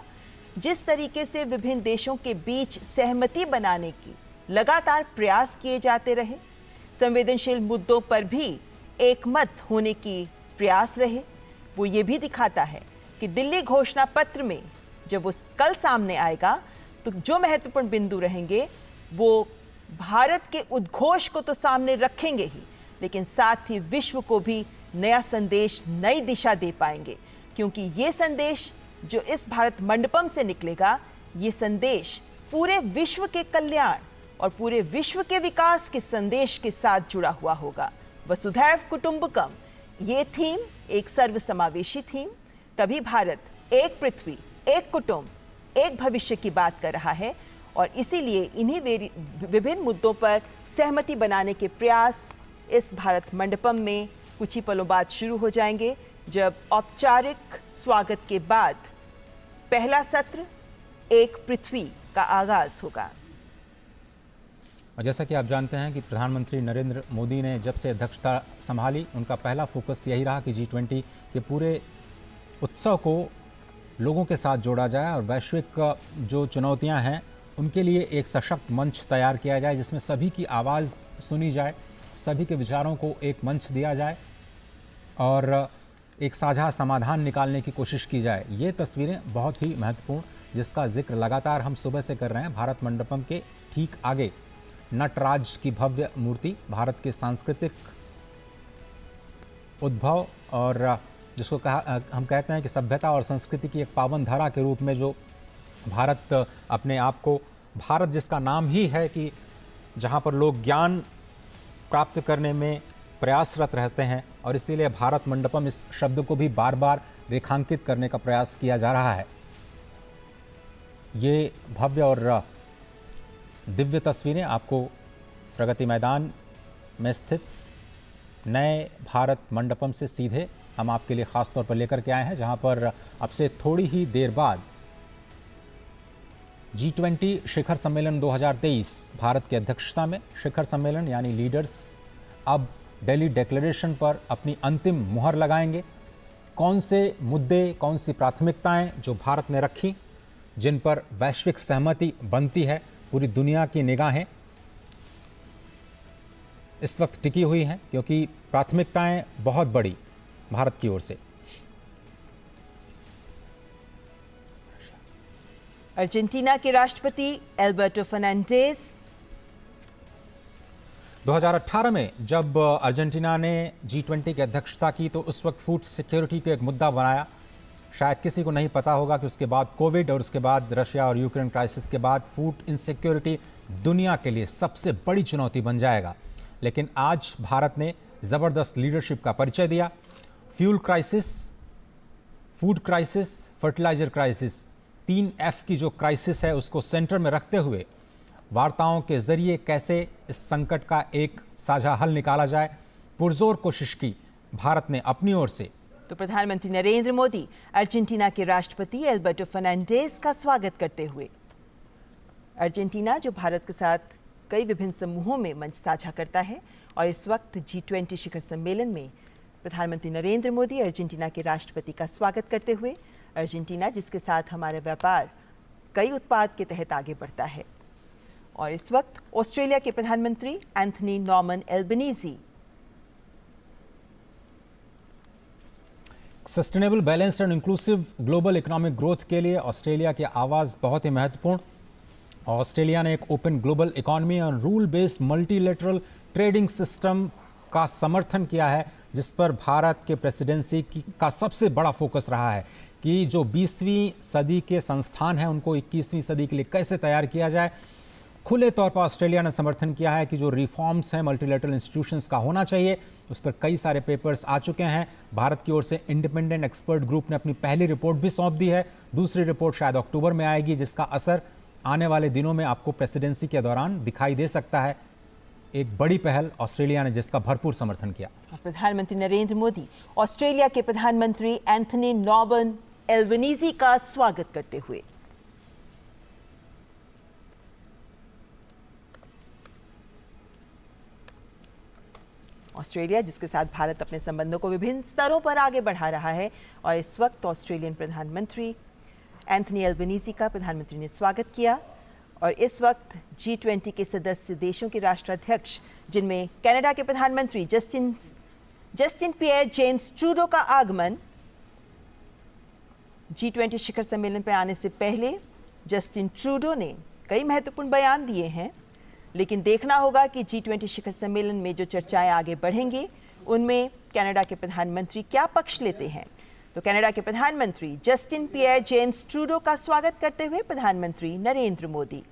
जिस तरीके से विभिन्न देशों के बीच सहमति बनाने की लगातार प्रयास किए जाते रहे, संवेदनशील मुद्दों पर भी एकमत होने की प्रयास रहे, वो ये भी दिखाता है कि दिल्ली घोषणा पत्र में जब वो कल सामने आएगा तो जो महत्वपूर्ण बिंदु रहेंगे वो भारत के उद्घोष को तो सामने रखेंगे ही, लेकिन साथ ही विश्व को भी नया संदेश, नई दिशा दे पाएंगे। क्योंकि ये संदेश जो इस भारत मंडपम से निकलेगा, ये संदेश पूरे विश्व के कल्याण और पूरे विश्व के विकास के संदेश के साथ जुड़ा हुआ होगा। वसुधैव कुटुंबकम, ये थीम एक सर्वसमावेशी थीम, तभी भारत एक पृथ्वी, एक कुटुंब, एक भविष्य की बात कर रहा है और इसीलिए इन्हीं विभिन्न मुद्दों पर सहमति बनाने के प्रयास इस भारत मंडपम में कुछ ही पलों बाद शुरू हो जाएंगे, जब औपचारिक स्वागत के बाद पहला सत्र एक पृथ्वी का आगाज होगा। और जैसा कि आप जानते हैं कि प्रधानमंत्री नरेंद्र मोदी ने जब से अध्यक्षता संभाली, उनका पहला फोकस यही रहा कि G20 के पूरे उत्सव को लोगों के साथ जोड़ा जाए और वैश्विक जो चुनौतियां हैं उनके लिए एक सशक्त मंच तैयार किया जाए, जिसमें सभी की आवाज़ सुनी जाए, सभी के विचारों को एक मंच दिया जाए और एक साझा समाधान निकालने की कोशिश की जाए। ये तस्वीरें बहुत ही महत्वपूर्ण, जिसका जिक्र लगातार हम सुबह से कर रहे हैं। भारत मंडपम के ठीक आगे नटराज की भव्य मूर्ति, भारत के सांस्कृतिक उद्भव और जिसको हम कहते हैं कि सभ्यता और संस्कृति की एक पावन धारा के रूप में जो भारत अपने आप को, भारत जिसका नाम ही है कि जहाँ पर लोग ज्ञान प्राप्त करने में प्रयासरत रहते हैं, और इसीलिए भारत मंडपम इस शब्द को भी बार बार रेखांकित करने का प्रयास किया जा रहा है। ये भव्य और दिव्य तस्वीरें आपको प्रगति मैदान में स्थित नए भारत मंडपम से सीधे हम आपके लिए ख़ास तौर पर लेकर के आए हैं, जहां पर अब से थोड़ी ही देर बाद G20 शिखर सम्मेलन 2023 भारत की अध्यक्षता में शिखर सम्मेलन यानी लीडर्स अब दिल्ली डिक्लेरेशन पर अपनी अंतिम मुहर लगाएंगे। कौन से मुद्दे, कौन सी प्राथमिकताएं जो भारत ने रखी, जिन पर वैश्विक सहमति बनती है, पूरी दुनिया की निगाहें इस वक्त टिकी हुई हैं, क्योंकि प्राथमिकताएं बहुत बड़ी भारत की ओर से। अर्जेंटीना के राष्ट्रपति एल्बर्टो फर्नांडिस 2018 में जब अर्जेंटीना ने G20 की अध्यक्षता की तो उस वक्त फूड सिक्योरिटी को एक मुद्दा बनाया। शायद किसी को नहीं पता होगा कि उसके बाद कोविड और उसके बाद रशिया और यूक्रेन क्राइसिस के बाद फूड इनसिक्योरिटी दुनिया के लिए सबसे बड़ी चुनौती बन जाएगा। लेकिन आज भारत ने ज़बरदस्त लीडरशिप का परिचय दिया। Fuel crisis, food crisis, fertiliser crisis, 3F की जो क्राइसिस है उसको सेंटर में रखते हुए वार्ताओं के जरिए कैसे इस संकट का एक साझा हल निकाला जाए, पुरजोर कोशिश की भारत ने अपनी ओर से। तो प्रधानमंत्री नरेंद्र मोदी अर्जेंटीना के राष्ट्रपति एल्बर्टो फर्नांडिस का स्वागत करते हुए, अर्जेंटीना जो भारत के साथ कई विभिन्न समूहों में मंच साझा करता है और इस वक्त G20 शिखर सम्मेलन में प्रधानमंत्री नरेंद्र मोदी अर्जेंटीना के राष्ट्रपति का स्वागत करते हुए। अर्जेंटीना जिसके साथ हमारा व्यापार कई उत्पाद के तहत आगे बढ़ता है। और इस वक्त ऑस्ट्रेलिया के प्रधानमंत्री Anthony Norman Albanese sustainable, balanced and inclusive global economic growth के लिए ऑस्ट्रेलिया की आवाज़ बहुत ही महत्वपूर्ण। ऑस्ट्रेलिया ने एक ओपन ग्लोबल इकोनॉमी और rule based multilateral trading system का समर्थन किया है, जिस पर भारत के प्रेसिडेंसी का सबसे बड़ा फोकस रहा है कि जो 20वीं सदी के संस्थान हैं उनको 21वीं सदी के लिए कैसे तैयार किया जाए। खुले तौर पर ऑस्ट्रेलिया ने समर्थन किया है कि जो रिफॉर्म्स हैं मल्टीलेटरल इंस्टीट्यूशंस का होना चाहिए, उस पर कई सारे पेपर्स आ चुके हैं। भारत की ओर से इंडिपेंडेंट एक्सपर्ट ग्रुप ने अपनी पहली रिपोर्ट भी सौंप दी है। दूसरी रिपोर्ट शायद अक्टूबर में आएगी, जिसका असर आने वाले दिनों में आपको प्रेसिडेंसी के दौरान दिखाई दे सकता है। एक बड़ी पहल ऑस्ट्रेलिया ने जिसका भरपूर समर्थन किया। प्रधानमंत्री नरेंद्र मोदी ऑस्ट्रेलिया के प्रधानमंत्री एंथनी नॉर्मन एल्बनीजी का स्वागत करते हुए। ऑस्ट्रेलिया जिसके साथ भारत अपने संबंधों को विभिन्न स्तरों पर आगे बढ़ा रहा है और इस वक्त ऑस्ट्रेलियन प्रधानमंत्री एंथनी एल्बनीजी का प्रधानमंत्री ने स्वागत किया। और इस वक्त G20 के सदस्य देशों के राष्ट्राध्यक्ष, जिनमें कनाडा के प्रधानमंत्री जस्टिन पियर जेम्स ट्रूडो का आगमन। G20 शिखर सम्मेलन पर आने से पहले जस्टिन ट्रूडो ने कई महत्वपूर्ण बयान दिए हैं, लेकिन देखना होगा कि G20 शिखर सम्मेलन में जो चर्चाएं आगे बढ़ेंगे उनमें कनाडा के प्रधानमंत्री क्या पक्ष लेते हैं। तो कनाडा के प्रधानमंत्री जस्टिन पियर जेम्स ट्रूडो का स्वागत करते हुए प्रधानमंत्री नरेंद्र मोदी।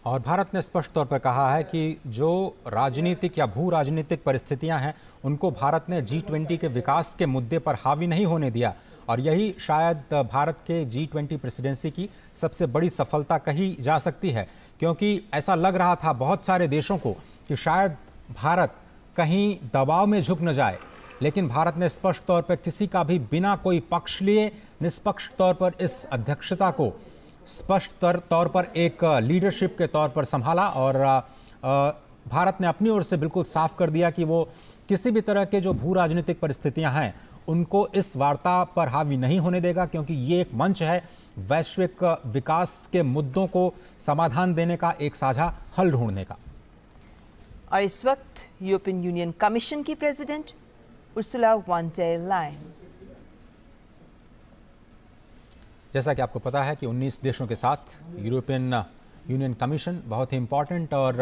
और भारत ने स्पष्ट तौर पर कहा है कि जो राजनीतिक या भू राजनीतिक परिस्थितियां हैं उनको भारत ने G20 के विकास के मुद्दे पर हावी नहीं होने दिया। और यही शायद भारत के G20 प्रेसिडेंसी की सबसे बड़ी सफलता कही जा सकती है, क्योंकि ऐसा लग रहा था बहुत सारे देशों को कि शायद भारत कहीं दबाव में झुक न जाए, लेकिन भारत ने स्पष्ट तौर पर किसी का भी बिना कोई पक्ष लिए निष्पक्ष तौर पर इस अध्यक्षता को स्पष्ट तौर पर एक लीडरशिप के तौर पर संभाला। और भारत ने अपनी ओर से बिल्कुल साफ कर दिया कि वो किसी भी तरह के जो भू राजनीतिक परिस्थितियां हैं उनको इस वार्ता पर हावी नहीं होने देगा, क्योंकि ये एक मंच है वैश्विक विकास के मुद्दों को समाधान देने का, एक साझा हल ढूंढने का। और इस वक्त यूरोपियन यूनियन कमीशन की president Ursula von der Leyen. जैसा कि आपको पता है कि 19 देशों के साथ यूरोपियन यूनियन कमीशन बहुत ही इंपॉर्टेंट, और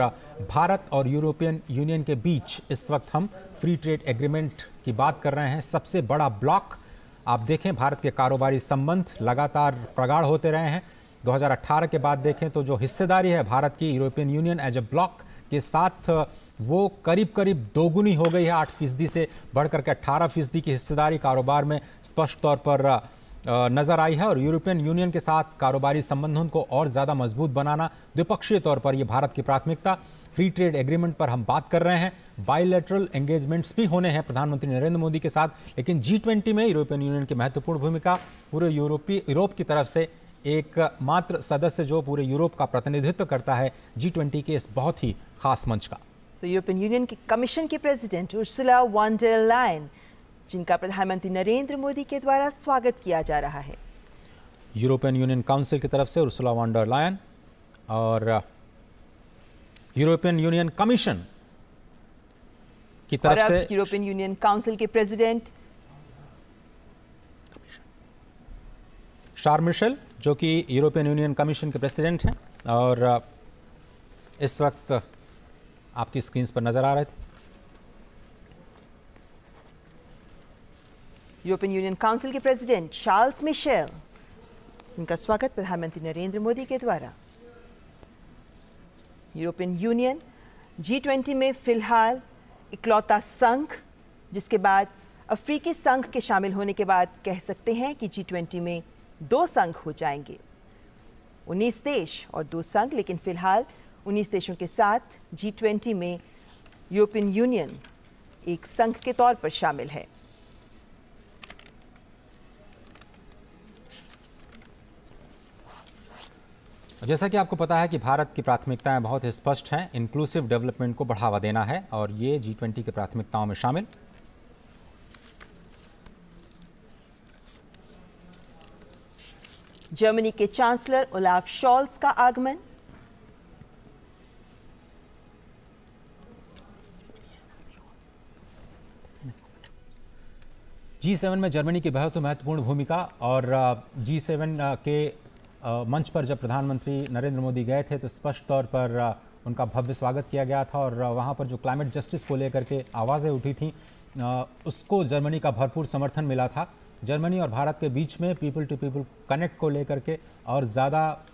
भारत और यूरोपियन यूनियन के बीच इस वक्त हम फ्री ट्रेड एग्रीमेंट की बात कर रहे हैं। सबसे बड़ा ब्लॉक आप देखें, भारत के कारोबारी संबंध लगातार प्रगाढ़ होते रहे हैं। 2018 के बाद देखें तो जो हिस्सेदारी है भारत की European Union as a bloc के साथ, वो करीब करीब दोगुनी हो गई है। 8% से बढ़कर के 18% की हिस्सेदारी कारोबार में स्पष्ट तौर पर नजर आई है। और यूरोपियन यूनियन के साथ कारोबारी संबंधों को और ज़्यादा मजबूत बनाना द्विपक्षीय तौर पर ये भारत की प्राथमिकता। फ्री ट्रेड एग्रीमेंट पर हम बात कर रहे हैं, बायलैटरल एंगेजमेंट्स भी होने हैं प्रधानमंत्री नरेंद्र मोदी के साथ, लेकिन G20 में यूरोपियन यूनियन की महत्वपूर्ण भूमिका। पूरे यूरोप की तरफ से एक मात्र सदस्य जो पूरे यूरोप का प्रतिनिधित्व करता है G20 के इस बहुत ही खास मंच का। तो यूरोपियन यूनियन की कमीशन की president Ursula von der Leyen, जिनका प्रधानमंत्री नरेंद्र मोदी के द्वारा स्वागत किया जा रहा है। यूरोपियन यूनियन काउंसिल की तरफ से उर्सुला वॉन डेर लायन, और यूरोपियन यूनियन कमीशन की तरफ से यूरोपियन यूनियन काउंसिल के प्रेसिडेंट शार्ल मिशेल, जो कि यूरोपियन यूनियन कमीशन के प्रेसिडेंट हैं और इस वक्त आपकी स्क्रीन पर नजर आ रहे थे। यूरोपियन यूनियन काउंसिल के प्रेसिडेंट शार्ल्स मिशेल, जिनका स्वागत प्रधानमंत्री नरेंद्र मोदी के द्वारा। यूरोपियन यूनियन G20 में फिलहाल इकलौता संघ, जिसके बाद अफ्रीकी संघ के शामिल होने के बाद कह सकते हैं कि G20 में 2 संघ हो जाएंगे, 19 देश और 2 संघ। लेकिन फिलहाल 19 देशों के साथ G20 में यूरोपियन यूनियन एक संघ के तौर पर शामिल है। जैसा कि आपको पता है कि भारत की प्राथमिकताएं बहुत स्पष्ट हैं, इंक्लूसिव डेवलपमेंट को बढ़ावा देना है और ये G20 की प्राथमिकताओं में शामिल। जर्मनी के चांसलर ओलाफ शॉल्स का आगमन। G7 में जर्मनी की बहुत महत्वपूर्ण भूमिका। और G7 के मंच पर जब प्रधानमंत्री नरेंद्र मोदी गए थे तो स्पष्ट तौर पर उनका भव्य स्वागत किया गया था। और वहां पर जो क्लाइमेट जस्टिस को लेकर के आवाज़ें उठी थीं उसको जर्मनी का भरपूर समर्थन मिला था। जर्मनी और भारत के बीच में पीपल टू पीपल कनेक्ट को लेकर के और ज़्यादा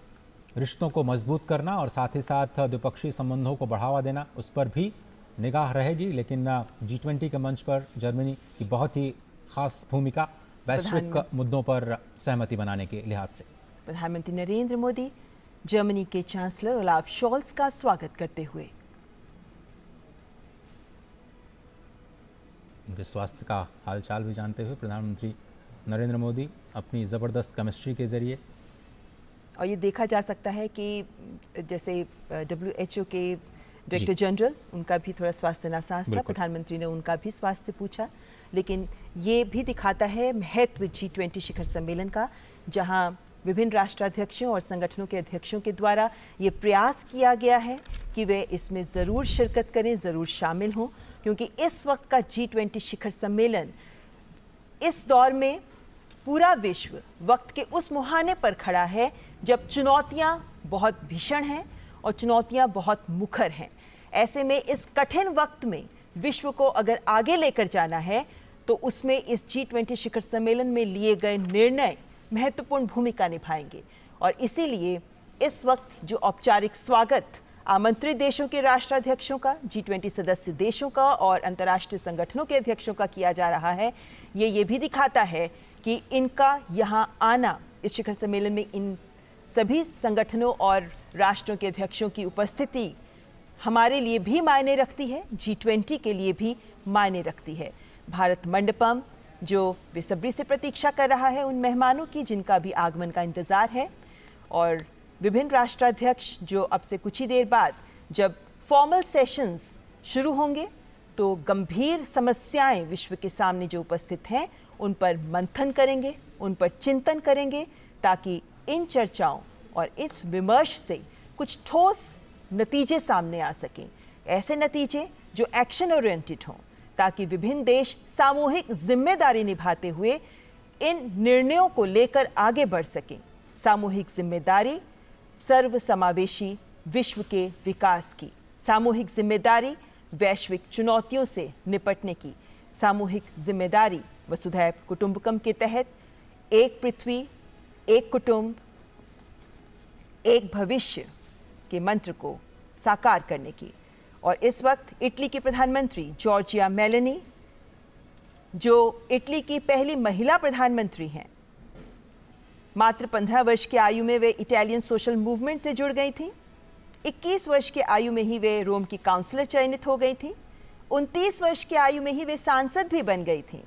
रिश्तों को मजबूत करना और साथ ही साथ द्विपक्षीय संबंधों को बढ़ावा देना, उस पर भी निगाह रहेगी। लेकिन G20 के मंच पर जर्मनी की बहुत ही खास भूमिका वैश्विक मुद्दों पर सहमति बनाने के लिहाज से। प्रधानमंत्री नरेंद्र मोदी जर्मनी के चांसलर ओलाफ शॉल्स का स्वागत करते हुए उनके स्वास्थ्य का हालचाल भी जानते हुए प्रधानमंत्री नरेंद्र मोदी अपनी ज़बरदस्त केमिस्ट्री के जरिए। और ये देखा जा सकता है कि जैसे WHO के डायरेक्टर जनरल, उनका भी थोड़ा स्वास्थ्य नासाज था, प्रधानमंत्री ने उनका भी स्वास्थ्य पूछा। लेकिन ये भी दिखाता है महत्व G20 शिखर सम्मेलन का, जहां विभिन्न राष्ट्राध्यक्षों और संगठनों के अध्यक्षों के द्वारा ये प्रयास किया गया है कि वे इसमें ज़रूर शिरकत करें, ज़रूर शामिल हों, क्योंकि इस वक्त का G20 शिखर सम्मेलन इस दौर में पूरा विश्व वक्त के उस मुहाने पर खड़ा है जब चुनौतियां बहुत भीषण हैं और चुनौतियां बहुत मुखर हैं। ऐसे में इस कठिन वक्त में विश्व को अगर आगे लेकर जाना है तो उसमें इस G20 शिखर सम्मेलन में लिए गए निर्णय महत्वपूर्ण भूमिका निभाएंगे। और इसीलिए इस वक्त जो औपचारिक स्वागत आमंत्रित देशों के राष्ट्राध्यक्षों का, G20 सदस्य देशों का और अंतर्राष्ट्रीय संगठनों के अध्यक्षों का किया जा रहा है, ये भी दिखाता है कि इनका यहाँ आना, इस शिखर सम्मेलन में इन सभी संगठनों और राष्ट्रों के अध्यक्षों की उपस्थिति हमारे लिए भी मायने रखती है, G20 के लिए भी मायने रखती है। भारत मंडपम जो बेसब्री से प्रतीक्षा कर रहा है उन मेहमानों की जिनका भी आगमन का इंतजार है, और विभिन्न राष्ट्राध्यक्ष जो अब से कुछ ही देर बाद जब फॉर्मल सेशंस शुरू होंगे तो गंभीर समस्याएं विश्व के सामने जो उपस्थित हैं उन पर मंथन करेंगे, उन पर चिंतन करेंगे, ताकि इन चर्चाओं और इस विमर्श से कुछ ठोस नतीजे सामने आ सकें। ऐसे नतीजे जो एक्शन ओरिएंटेड हों, ताकि विभिन्न देश सामूहिक जिम्मेदारी निभाते हुए इन निर्णयों को लेकर आगे बढ़ सकें। सामूहिक जिम्मेदारी सर्वसमावेशी विश्व के विकास की, सामूहिक जिम्मेदारी वैश्विक चुनौतियों से निपटने की, सामूहिक जिम्मेदारी वसुधैव कुटुंबकम के तहत एक पृथ्वी, एक कुटुंब, एक भविष्य के मंत्र को साकार करने की। और इस वक्त इटली की प्रधानमंत्री जॉर्जिया मेलोनी, जो इटली की पहली महिला प्रधानमंत्री हैं, मात्र 15 वर्ष की आयु में वे इटालियन सोशल मूवमेंट से जुड़ गई थीं। 21 वर्ष की आयु में ही वे रोम की काउंसलर चयनित हो गई थीं। 29 वर्ष की आयु में ही वे सांसद भी बन गई थीं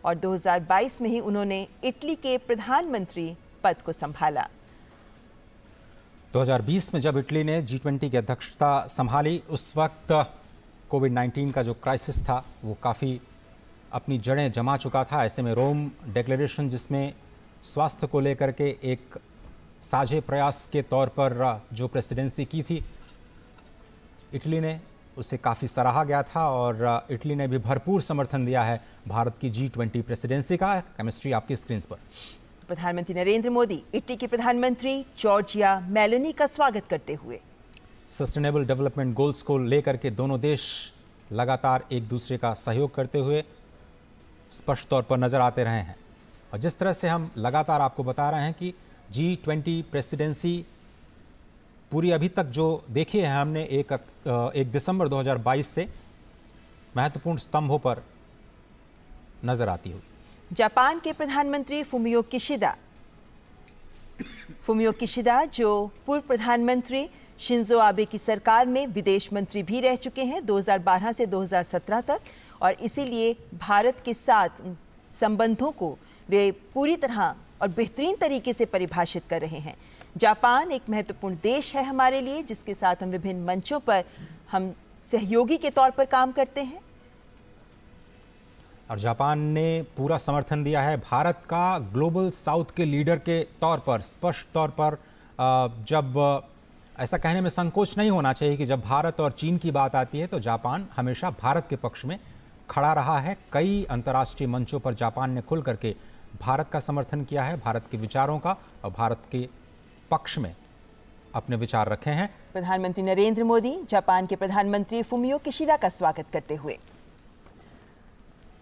और 2022 में ही उन्होंने इटली के प्रधानमंत्री पद को संभाला। 2020 में जब इटली ने G20 की अध्यक्षता संभाली, उस वक्त कोविड-19 का जो क्राइसिस था वो काफ़ी अपनी जड़ें जमा चुका था। ऐसे में रोम डिक्लेरेशन, जिसमें स्वास्थ्य को लेकर के एक साझे प्रयास के तौर पर जो प्रेसिडेंसी की थी, इटली ने उसे काफ़ी सराहा गया था और इटली ने भी भरपूर समर्थन दिया है भारत की G20 प्रेसिडेंसी का। केमिस्ट्री आपकी स्क्रीन पर। प्रधानमंत्री नरेंद्र मोदी इटली के प्रधानमंत्री जॉर्जिया मेलोनी का स्वागत करते हुए सस्टेनेबल डेवलपमेंट गोल्स को लेकर के दोनों देश लगातार एक दूसरे का सहयोग करते हुए स्पष्ट तौर पर नजर आते रहे हैं। और जिस तरह से हम लगातार आपको बता रहे हैं कि G20 प्रेसिडेंसी पूरी अभी तक जो देखी है हमने 1 दिसंबर 2022 से महत्वपूर्ण स्तंभों पर नजर आती हुई। जापान के प्रधानमंत्री फुमियो किशिदा जो पूर्व प्रधानमंत्री शिंजो आबे की सरकार में विदेश मंत्री भी रह चुके हैं 2012 से 2017 तक, और इसीलिए भारत के साथ संबंधों को वे पूरी तरह और बेहतरीन तरीके से परिभाषित कर रहे हैं। जापान एक महत्वपूर्ण देश है हमारे लिए, जिसके साथ हम विभिन्न मंचों पर हम सहयोगी के तौर पर काम करते हैं। और जापान ने पूरा समर्थन दिया है भारत का ग्लोबल साउथ के लीडर के तौर पर। स्पष्ट तौर पर जब ऐसा कहने में संकोच नहीं होना चाहिए कि जब भारत और चीन की बात आती है तो जापान हमेशा भारत के पक्ष में खड़ा रहा है। कई अंतर्राष्ट्रीय मंचों पर जापान ने खुल करके भारत का समर्थन किया है, भारत के विचारों का, और भारत के पक्ष में अपने विचार रखे हैं। प्रधानमंत्री नरेंद्र मोदी जापान के प्रधानमंत्री फुमियो किशिदा का स्वागत करते हुए।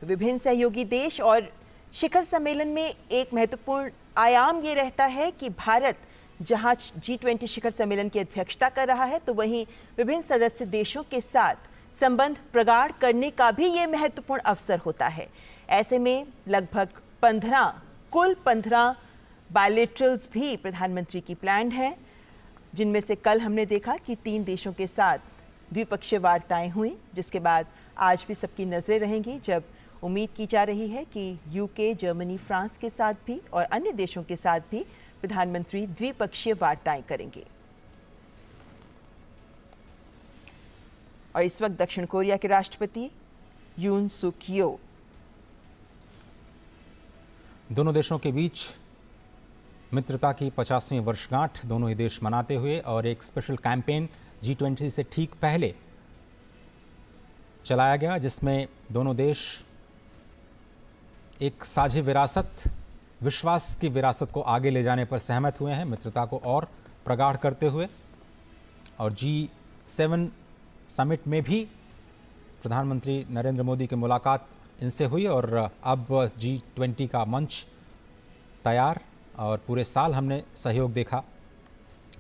विभिन्न सहयोगी देश और शिखर सम्मेलन में एक महत्वपूर्ण आयाम ये रहता है कि भारत जहां G20 शिखर सम्मेलन की अध्यक्षता कर रहा है, तो वहीं विभिन्न सदस्य देशों के साथ संबंध प्रगाढ़ करने का भी ये महत्वपूर्ण अवसर होता है। ऐसे में लगभग 15 बायलैटरल्स भी प्रधानमंत्री की प्लान्ड है, जिनमें से कल हमने देखा कि 3 देशों के साथ द्विपक्षीय वार्ताएं हुई, जिसके बाद आज भी सबकी नजरें रहेंगी, जब उम्मीद की जा रही है कि यूके, जर्मनी, फ्रांस के साथ भी और अन्य देशों के साथ भी प्रधानमंत्री द्विपक्षीय वार्ताएं करेंगे। और इस वक्त दक्षिण कोरिया के राष्ट्रपति यून सुक यो दोनों देशों के बीच मित्रता की 50वीं वर्षगांठ दोनों ही देश मनाते हुए और एक स्पेशल कैंपेन G20 से ठीक पहले चलाया गया, जिसमें दोनों देश एक साझी विरासत, विश्वास की विरासत को आगे ले जाने पर सहमत हुए हैं, मित्रता को और प्रगाढ़ करते हुए। और G7 समिट में भी प्रधानमंत्री नरेंद्र मोदी की मुलाकात इनसे हुई और अब G20 का मंच तैयार, और पूरे साल हमने सहयोग देखा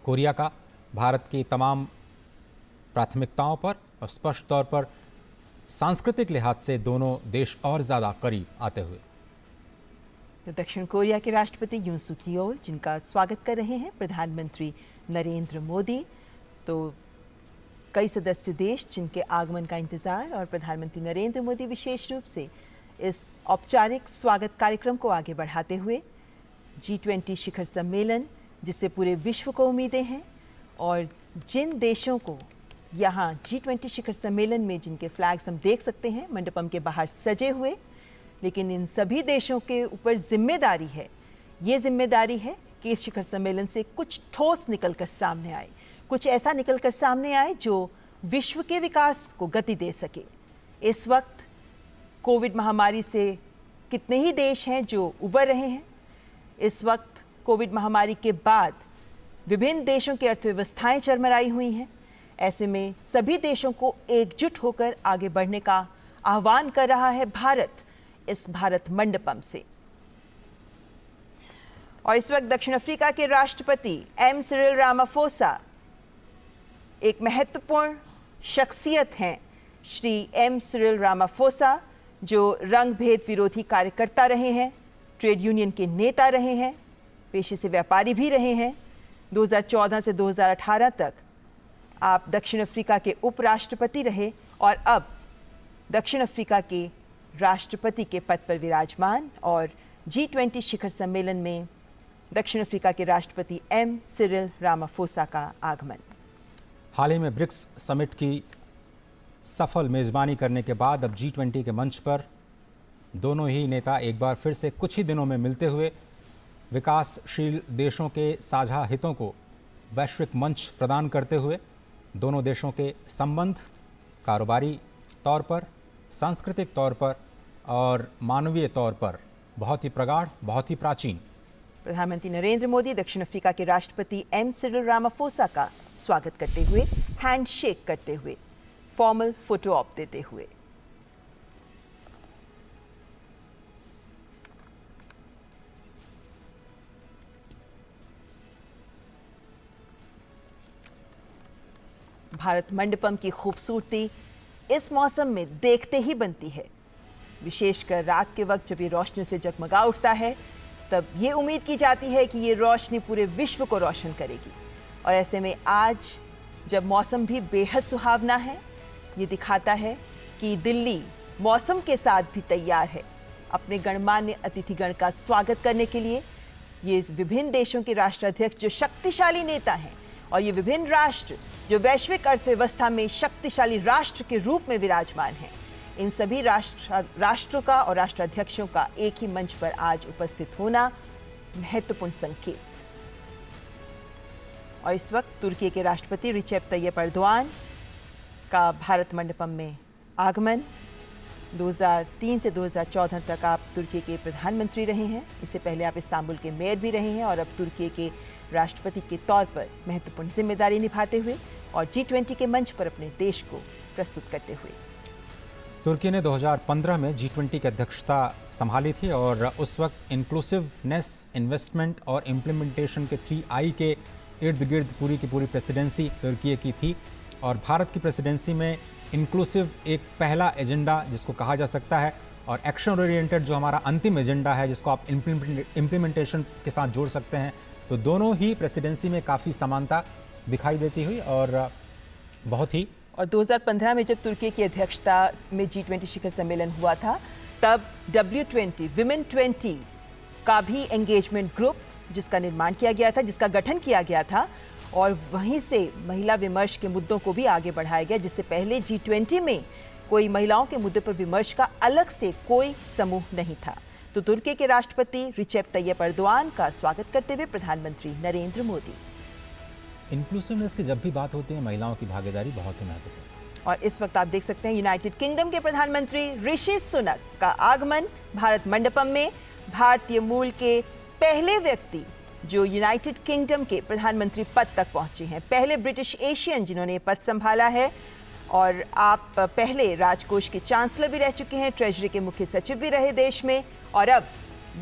कोरिया का भारत की तमाम प्राथमिकताओं पर, और स्पष्ट तौर पर सांस्कृतिक लिहाज से दोनों देश और ज़्यादा करीब आते हुए। तो दक्षिण कोरिया के राष्ट्रपति यून सुक योल, जिनका स्वागत कर रहे हैं प्रधानमंत्री नरेंद्र मोदी, तो कई सदस्य देश जिनके आगमन का इंतजार, और प्रधानमंत्री नरेंद्र मोदी विशेष रूप से इस औपचारिक स्वागत कार्यक्रम को आगे बढ़ाते हुए G20 शिखर सम्मेलन, जिससे पूरे विश्व को उम्मीदें हैं, और जिन देशों को यहाँ G20 शिखर सम्मेलन में जिनके फ्लैग्स हम देख सकते हैं मंडपम के बाहर सजे हुए, लेकिन इन सभी देशों के ऊपर जिम्मेदारी है, ये जिम्मेदारी है कि इस शिखर सम्मेलन से कुछ ठोस निकलकर सामने आए, कुछ ऐसा निकलकर सामने आए जो विश्व के विकास को गति दे सके। इस वक्त कोविड महामारी से कितने ही देश हैं जो उबर रहे हैं। इस वक्त कोविड महामारी के बाद विभिन्न देशों की अर्थव्यवस्थाएं चरमराई हुई हैं। ऐसे में सभी देशों को एकजुट होकर आगे बढ़ने का आह्वान कर रहा है भारत इस भारत मंडपम से। और इस वक्त दक्षिण अफ्रीका के राष्ट्रपति एम सिरिल रामाफोसा एक महत्वपूर्ण शख्सियत हैं। श्री एम सिरिल रामाफोसा जो रंग भेद विरोधी कार्यकर्ता रहे हैं, ट्रेड यूनियन के नेता रहे हैं, पेशे से व्यापारी भी रहे हैं। 2014 से 2018 तक आप दक्षिण अफ्रीका के उपराष्ट्रपति रहे और अब दक्षिण अफ्रीका के राष्ट्रपति के पद पर विराजमान। और G20 शिखर सम्मेलन में दक्षिण अफ्रीका के राष्ट्रपति एम सिरिल रामाफोसा का आगमन। हाल ही में ब्रिक्स समिट की सफल मेजबानी करने के बाद अब G20 के मंच पर दोनों ही नेता एक बार फिर से कुछ ही दिनों में मिलते हुए विकासशील देशों के साझा हितों को वैश्विक मंच प्रदान करते हुए दोनों देशों के संबंध कारोबारी तौर पर, सांस्कृतिक तौर पर और मानवीय तौर पर बहुत ही प्रगाढ़, बहुत ही प्राचीन। प्रधानमंत्री नरेंद्र मोदी दक्षिण अफ्रीका के राष्ट्रपति एम सिरिल रामाफोसा का स्वागत करते हुए, हैंडशेक करते हुए, फॉर्मल फोटो ऑप देते हुए। भारत मंडपम की खूबसूरती इस मौसम में देखते ही बनती है, विशेषकर रात के वक्त जब ये रोशनी से जगमगा उठता है, तब ये उम्मीद की जाती है कि ये रोशनी पूरे विश्व को रोशन करेगी। और ऐसे में आज जब मौसम भी बेहद सुहावना है, ये दिखाता है कि दिल्ली मौसम के साथ भी तैयार है अपने गणमान्य अतिथिगण का स्वागत करने के लिए। ये विभिन्न देशों के राष्ट्राध्यक्ष जो शक्तिशाली नेता हैं और ये विभिन्न राष्ट्र जो वैश्विक अर्थव्यवस्था में शक्तिशाली राष्ट्र के रूप में विराजमान हैं, इन सभी राष्ट्रों का और राष्ट्राध्यक्षों का एक ही मंच पर आज उपस्थित होना महत्वपूर्ण संकेत। और इस वक्त तुर्की के राष्ट्रपति रिसेप तैयप एर्दोआन का भारत मंडपम में आगमन। 2003 से 2014 तक आप तुर्की के प्रधानमंत्री रहे हैं। इससे पहले आप इस्तांबुल के मेयर भी रहे हैं और अब तुर्की के राष्ट्रपति के तौर पर महत्वपूर्ण जिम्मेदारी निभाते हुए और G20 के मंच पर अपने देश को प्रस्तुत करते हुए। तुर्की ने 2015 में G20 की अध्यक्षता संभाली थी और उस वक्त इंक्लूसिवनेस, इन्वेस्टमेंट और इम्प्लीमेंटेशन के 3I के इर्द गिर्द पूरी की पूरी प्रेसिडेंसी तुर्की की थी। और भारत की प्रेसिडेंसी में इंक्लूसिव एक पहला एजेंडा जिसको कहा जा सकता है और एक्शन ओरिएंटेड जो हमारा अंतिम एजेंडा है जिसको आप इम्प्लीमेंटेशन के साथ जोड़ सकते हैं। तो दोनों ही प्रेसिडेंसी में काफ़ी समानता दिखाई देती हुई और बहुत ही। और 2015 में जब तुर्की की अध्यक्षता में G20 शिखर सम्मेलन हुआ था तब W20 विमेन 20 का भी एंगेजमेंट ग्रुप जिसका निर्माण किया गया था, जिसका गठन किया गया था और वहीं से महिला विमर्श के मुद्दों को भी आगे बढ़ाया गया, जिससे पहले G20 में कोई महिलाओं के मुद्दे पर विमर्श का अलग से कोई समूह नहीं था। तो तुर्की के राष्ट्रपति रिसेप तैयप एर्दोआन का स्वागत करते हुए प्रधानमंत्री नरेंद्र मोदी। इंक्लूसिवनेस की जब भी बात होती है महिलाओं की भागीदारी बहुत ही महत्वपूर्ण। और इस वक्त आप देख सकते हैं यूनाइटेड किंगडम के प्रधानमंत्री ऋषि सुनक का आगमन भारत मंडपम में। भारतीय मूल के पहले व्यक्ति जो यूनाइटेड किंगडम के प्रधानमंत्री पद तक पहुंचे हैं, पहले ब्रिटिश एशियन जिन्होंने पद संभाला है। और आप पहले राजकोष के चांसलर भी रह चुके हैं, ट्रेजरी के मुख्य सचिव भी रहे देश में और अब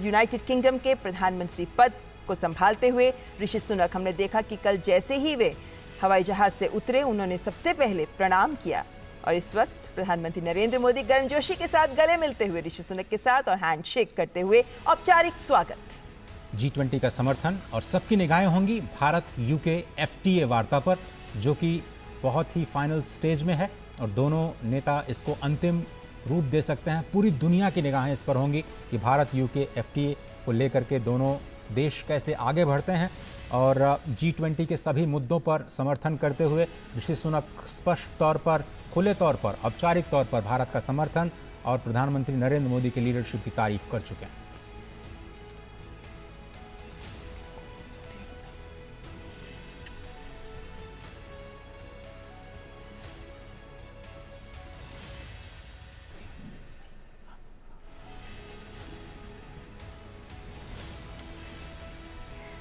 यूनाइटेड किंगडम के प्रधानमंत्री पद को संभालते हुए ऋषि सुनक, हमने देखा कि कल जैसे ही वे हवाई जहाज से उतरे उन्होंने सबसे पहले प्रणाम किया और इस वक्त प्रधानमंत्री नरेंद्र मोदी गर्मजोशी के साथ गले मिलते हुए ऋषि सुनक के साथ और हैंडशेक करते हुए औपचारिक स्वागत। G20 का समर्थन और सबकी निगाहें होंगी भारत UK FTA वार्ता पर जो कि बहुत ही फाइनल स्टेज में है और दोनों नेता इसको अंतिम रूप दे सकते हैं। पूरी दुनिया की निगाहें इस पर होंगी कि भारत UK FTA को लेकर के दोनों देश कैसे आगे बढ़ते हैं और G20 के सभी मुद्दों पर समर्थन करते हुए ऋषि सुनक स्पष्ट तौर पर, खुले तौर पर, औपचारिक तौर पर भारत का समर्थन और प्रधानमंत्री नरेंद्र मोदी की लीडरशिप की तारीफ कर चुके हैं।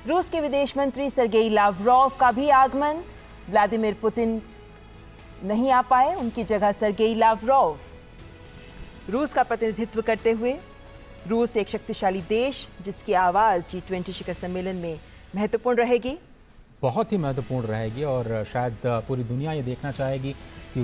रूस के विदेश मंत्री सर्गेई लावरोव का भी आगमन। व्लादिमीर पुतिन नहीं आ पाए, उनकी जगह सर्गेई लावरोव रूस का प्रतिनिधित्व करते हुए। रूस एक शक्तिशाली देश जिसकी आवाज G20 शिखर सम्मेलन में महत्वपूर्ण रहेगी, बहुत ही महत्वपूर्ण रहेगी और शायद पूरी दुनिया ये देखना चाहेगी कि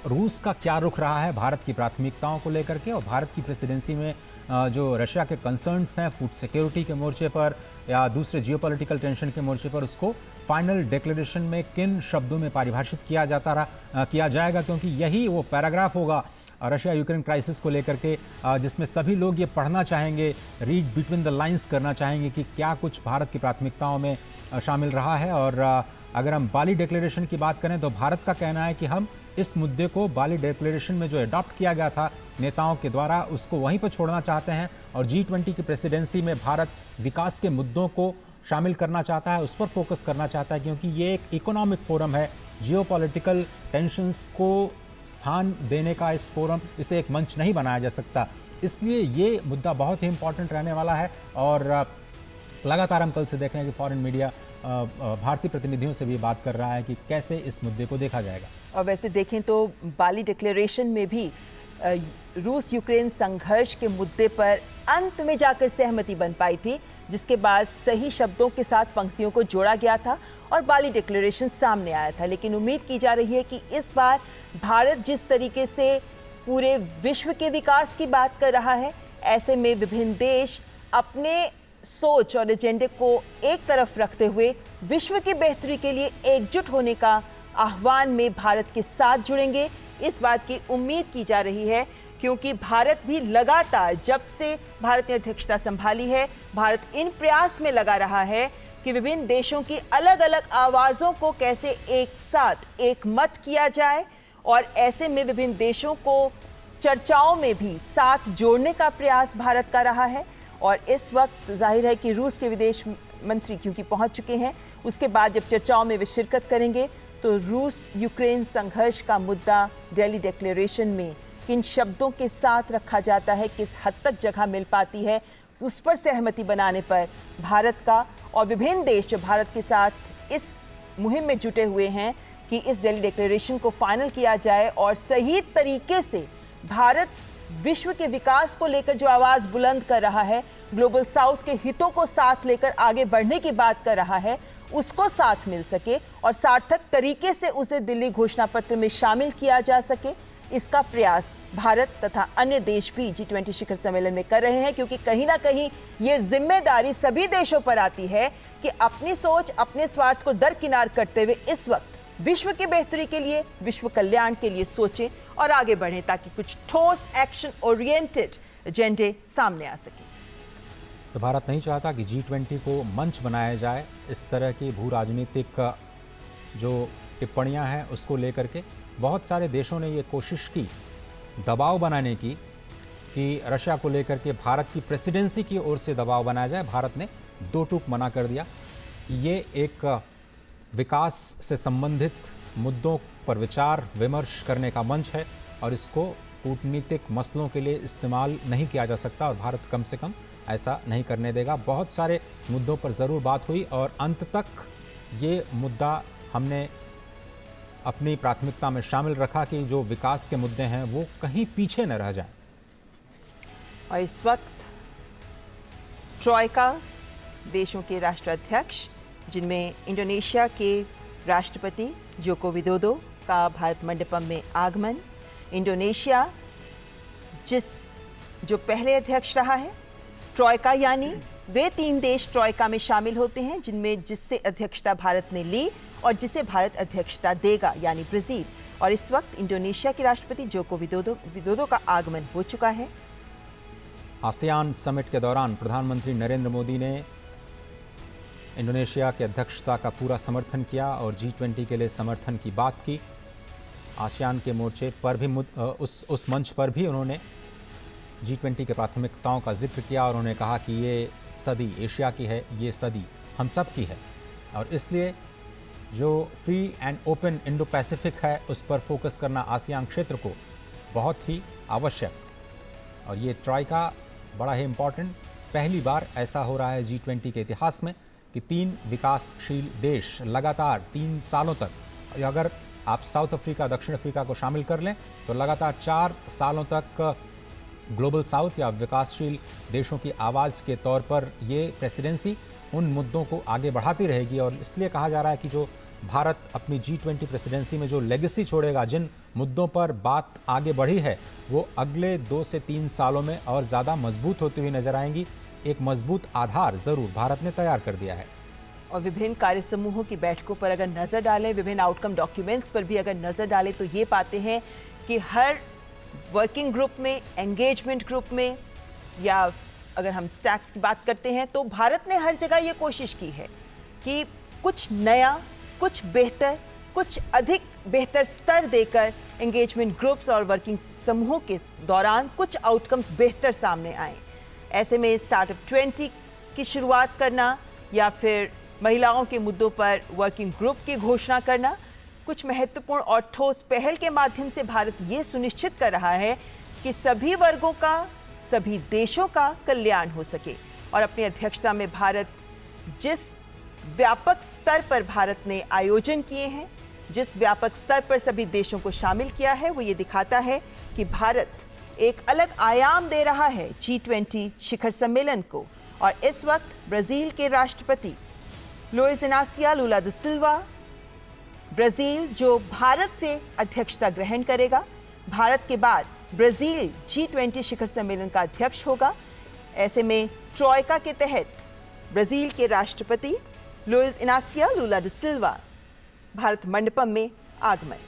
रूस का क्या रुख रहा है भारत की प्राथमिकताओं को लेकर के और भारत की प्रेसिडेंसी में जो रशिया के कंसर्न्स हैं फूड सिक्योरिटी के मोर्चे पर या दूसरे जियोपॉलिटिकल टेंशन के मोर्चे पर उसको फाइनल डिक्लेरेशन में किन शब्दों में परिभाषित किया जाएगा, क्योंकि यही वो पैराग्राफ होगा रशिया यूक्रेन क्राइसिस को लेकर के जिसमें सभी लोग ये पढ़ना चाहेंगे, रीड बिटवीन द लाइंस करना चाहेंगे कि क्या कुछ भारत की प्राथमिकताओं में शामिल रहा है। और अगर हम बाली डिक्लेरेशन की बात करें तो भारत का कहना है कि हम इस मुद्दे को बाली डिक्लेरेशन में जो अडॉप्ट किया गया था नेताओं के द्वारा उसको वहीं पर छोड़ना चाहते हैं और G20 की प्रेसिडेंसी में भारत विकास के मुद्दों को शामिल करना चाहता है, उस पर फोकस करना चाहता है, क्योंकि ये एक इकोनॉमिक फोरम है। जियोपॉलिटिकल टेंशंस को स्थान देने का इस फोरम, इसे एक मंच नहीं बनाया जा सकता, इसलिए ये मुद्दा बहुत ही इंपॉर्टेंट रहने वाला है। और लगातार हम कल से देख रहे हैं कि फॉरेन मीडिया भारतीय प्रतिनिधियों से भी बात कर रहा है कि कैसे इस मुद्दे को देखा जाएगा। और वैसे देखें तो बाली डिक्लेरेशन में भी रूस यूक्रेन संघर्ष के मुद्दे पर अंत में जाकर सहमति बन पाई थी, जिसके बाद सही शब्दों के साथ पंक्तियों को जोड़ा गया था और बाली डिक्लेरेशन सामने आया था। लेकिन उम्मीद की जा रही है कि इस बार भारत जिस तरीके से पूरे विश्व के विकास की बात कर रहा है, ऐसे में विभिन्न देश अपने सोच और एजेंडे को एक तरफ रखते हुए विश्व की बेहतरी के लिए एकजुट होने का आह्वान में भारत के साथ जुड़ेंगे। इस बात की उम्मीद की जा रही है क्योंकि भारत भी लगातार जब से भारत ने अध्यक्षता संभाली है, भारत इन प्रयास में लगा रहा है कि विभिन्न देशों की अलग अलग आवाज़ों को कैसे एक साथ एक मत किया जाए और ऐसे में विभिन्न देशों को चर्चाओं में भी साथ जोड़ने का प्रयास भारत का रहा है। और इस वक्त जाहिर है कि रूस के विदेश मंत्री क्योंकि पहुंच चुके हैं, उसके बाद जब चर्चाओं में वे शिरकत करेंगे तो रूस यूक्रेन संघर्ष का मुद्दा दिल्ली डिक्लेरेशन में किन शब्दों के साथ रखा जाता है, किस हद तक जगह मिल पाती है, उस पर सहमति बनाने पर भारत का और विभिन्न देश जो भारत के साथ इस मुहिम में जुटे हुए हैं कि इस दिल्ली डिक्लेरेशन को फाइनल किया जाए और सही तरीके से भारत विश्व के विकास को लेकर जो आवाज बुलंद कर रहा है, ग्लोबल साउथ के हितों को साथ लेकर आगे बढ़ने की बात कर रहा है, उसको साथ मिल सके और सार्थक तरीके से उसे दिल्ली घोषणा पत्र में शामिल किया जा सके, इसका प्रयास भारत तथा अन्य देश भी G20 शिखर सम्मेलन में कर रहे हैं। क्योंकि कहीं ना कहीं ये जिम्मेदारी सभी देशों पर आती है कि अपनी सोच, अपने स्वार्थ को दरकिनार करते हुए इस वक्त विश्व की बेहतरी के लिए, विश्व कल्याण के लिए सोचें और आगे बढ़ें ताकि कुछ ठोस एक्शन ओरिएंटेड एजेंडे सामने आ सके। तो भारत नहीं चाहता कि G20 को मंच बनाया जाए इस तरह की भू राजनीतिक जो टिप्पणियां हैं उसको लेकर के। बहुत सारे देशों ने ये कोशिश की दबाव बनाने की कि रशिया को लेकर के भारत की प्रेसिडेंसी की ओर से दबाव बनाया जाए। भारत ने दो टूक मना कर दिया कि ये एक विकास से संबंधित मुद्दों पर विचार विमर्श करने का मंच है और इसको कूटनीतिक मसलों के लिए इस्तेमाल नहीं किया जा सकता और भारत कम से कम ऐसा नहीं करने देगा। बहुत सारे मुद्दों पर ज़रूर बात हुई और अंत तक ये मुद्दा हमने अपनी प्राथमिकता में शामिल रखा कि जो विकास के मुद्दे हैं वो कहीं पीछे न रह जाएं। और इस वक्त ट्रॉयका देशों के राष्ट्राध्यक्ष जिनमें इंडोनेशिया के राष्ट्रपति जोको विदोदो का भारत मंडपम में आगमन, इंडोनेशिया जो पहले अध्यक्ष रहा है ट्रॉयका, यानी वे 3 देश ट्रॉयका में शामिल होते हैं जिससे अध्यक्षता भारत ने ली और जिसे भारत अध्यक्षता देगा, यानी ब्राजील। और इस वक्त इंडोनेशिया के राष्ट्रपति जोको विदोदो का आगमन हो चुका है। आसियान समिट के दौरान प्रधानमंत्री नरेंद्र मोदी ने इंडोनेशिया की अध्यक्षता का पूरा समर्थन किया और G20 के लिए समर्थन की बात की। आसियान के मोर्चे पर भी उस मंच पर भी उन्होंने G20 के प्राथमिकताओं का जिक्र किया और उन्होंने कहा कि ये सदी एशिया की है, ये सदी हम सब की है और इसलिए जो free and open Indo Pacific है उस पर फोकस करना आसियान क्षेत्र को बहुत ही आवश्यक। और ये ट्रॉयका बड़ा ही इम्पॉर्टेंट, पहली बार ऐसा हो रहा है G20 के इतिहास में कि 3 विकासशील देश लगातार 3 सालों तक, अगर आप साउथ अफ्रीका, दक्षिण अफ्रीका को शामिल कर लें तो लगातार 4 सालों तक ग्लोबल साउथ या विकासशील देशों की आवाज़ के तौर पर ये प्रेसिडेंसी उन मुद्दों को आगे बढ़ाती रहेगी। और इसलिए कहा जा रहा है कि जो भारत अपनी G20 प्रेसिडेंसी में जो लेगेसी छोड़ेगा, जिन मुद्दों पर बात आगे बढ़ी है वो अगले 2 से 3 सालों में और ज़्यादा मजबूत होती हुई नजर आएंगी। एक मजबूत आधार ज़रूर भारत ने तैयार कर दिया है। और विभिन्न कार्य समूहों की बैठकों पर अगर नज़र डालें, विभिन्न आउटकम डॉक्यूमेंट्स पर भी अगर नज़र डालें तो ये पाते हैं कि हर वर्किंग ग्रुप में, एंगेजमेंट ग्रुप में, या अगर हम स्टैक्स की बात करते हैं तो भारत ने हर जगह ये कोशिश की है कि कुछ नया, कुछ बेहतर, कुछ अधिक बेहतर स्तर देकर एंगेजमेंट ग्रुप्स और वर्किंग समूहों के दौरान कुछ आउटकम्स बेहतर सामने आए। ऐसे में स्टार्टअप 20 की शुरुआत करना या फिर महिलाओं के मुद्दों पर वर्किंग ग्रुप की घोषणा करना, कुछ महत्वपूर्ण और ठोस पहल के माध्यम से भारत ये सुनिश्चित कर रहा है कि सभी वर्गों का, सभी देशों का कल्याण हो सके। और अपनी अध्यक्षता में भारत जिस व्यापक स्तर पर भारत ने आयोजन किए हैं, जिस व्यापक स्तर पर सभी देशों को शामिल किया है, वो ये दिखाता है कि भारत एक अलग आयाम दे रहा है G20 शिखर सम्मेलन को। और इस वक्त ब्राजील के राष्ट्रपति लुइस इनासियो लुला दा सिल्वा, ब्राजील जो भारत से अध्यक्षता ग्रहण करेगा, भारत के बाद ब्राजील G20 शिखर सम्मेलन का अध्यक्ष होगा। ऐसे में ट्रॉयका के तहत ब्राजील के राष्ट्रपति लुइस इनासियो लुला दा सिल्वा भारत मंडपम में आगमन।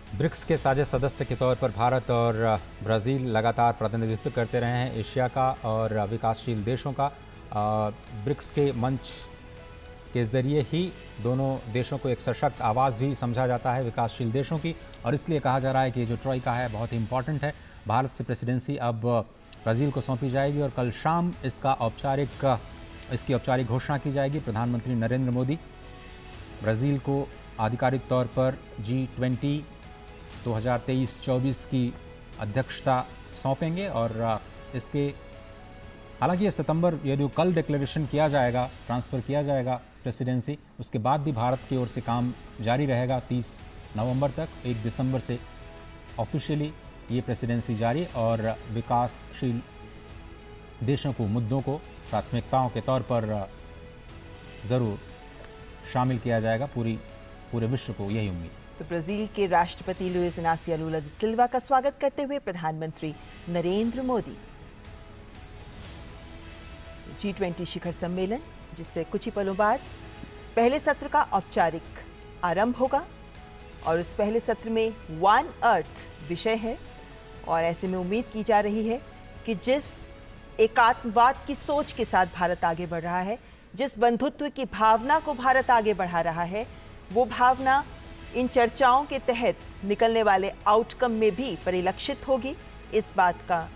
ब्रिक्स के साझे सदस्य के तौर पर भारत और ब्राज़ील लगातार प्रतिनिधित्व करते रहे हैं एशिया का और विकासशील देशों का। ब्रिक्स के मंच के ज़रिए ही दोनों देशों को एक सशक्त आवाज़ भी समझा जाता है विकासशील देशों की, और इसलिए कहा जा रहा है कि ये जो ट्रॉइका है बहुत ही इंपॉर्टेंट है। भारत से प्रेसिडेंसी अब ब्राज़ील को सौंपी जाएगी और कल शाम इसकी औपचारिक घोषणा की जाएगी। प्रधानमंत्री नरेंद्र मोदी ब्राज़ील को आधिकारिक तौर पर G20 2023-24 की अध्यक्षता सौंपेंगे और इसके हालांकि ये जो कल डिक्लेरेशन किया जाएगा, ट्रांसफ़र किया जाएगा प्रेसिडेंसी, उसके बाद भी भारत की ओर से काम जारी रहेगा 30 नवंबर तक। 1 दिसंबर से ऑफिशियली ये प्रेसिडेंसी जारी और विकासशील देशों को मुद्दों को प्राथमिकताओं के तौर पर ज़रूर शामिल किया जाएगा। पूरे विश्व को यही उम्मीद। तो ब्राजील के राष्ट्रपति लुइस इनासियो लुला दा सिल्वा का स्वागत करते हुए प्रधानमंत्री नरेंद्र मोदी। G20 शिखर सम्मेलन, जिससे कुछ ही पलों बाद पहले सत्र का औपचारिक आरंभ होगा और उस पहले सत्र में वन अर्थ विषय है। और ऐसे में उम्मीद की जा रही है कि जिस एकात्मवाद की सोच के साथ भारत आगे बढ़ रहा है, जिस बंधुत्व की भावना को भारत आगे बढ़ा रहा है, वो भावना इन चर्चाओं के तहत निकलने वाले आउटकम में भी परिलक्षित होगी। इस बात का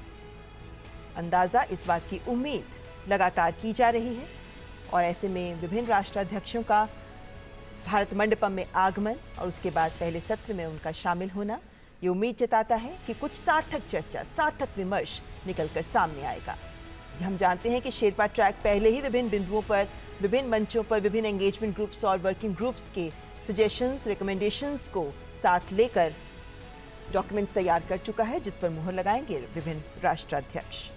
अंदाज़ा, इस बात की उम्मीद लगातार की जा रही है। और ऐसे में विभिन्न राष्ट्राध्यक्षों का भारत मंडपम में आगमन और उसके बाद पहले सत्र में उनका शामिल होना ये उम्मीद जताता है कि कुछ सार्थक चर्चा, सार्थक विमर्श निकलकर सामने आएगा। हम जानते हैं कि शेरपा ट्रैक पहले ही विभिन्न बिंदुओं पर, विभिन्न मंचों पर, विभिन्न एंगेजमेंट ग्रुप्स और वर्किंग ग्रुप्स के सजेशंस, रिकमेंडेशंस को साथ लेकर डॉक्यूमेंट्स तैयार कर चुका है, जिस पर मुहर लगाएंगे विभिन्न राष्ट्राध्यक्ष।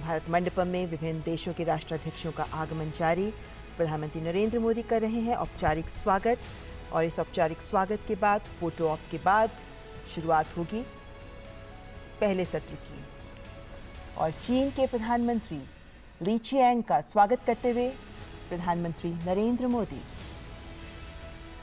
भारत मंडपम में विभिन्न देशों के राष्ट्राध्यक्षों का आगमन जारी। प्रधानमंत्री नरेंद्र मोदी कर रहे हैं औपचारिक स्वागत और इस औपचारिक स्वागत के बाद फोटो ऑप के बाद शुरुआत होगी पहले सत्र की। और चीन के प्रधानमंत्री ली चियांग का स्वागत करते हुए प्रधानमंत्री नरेंद्र मोदी।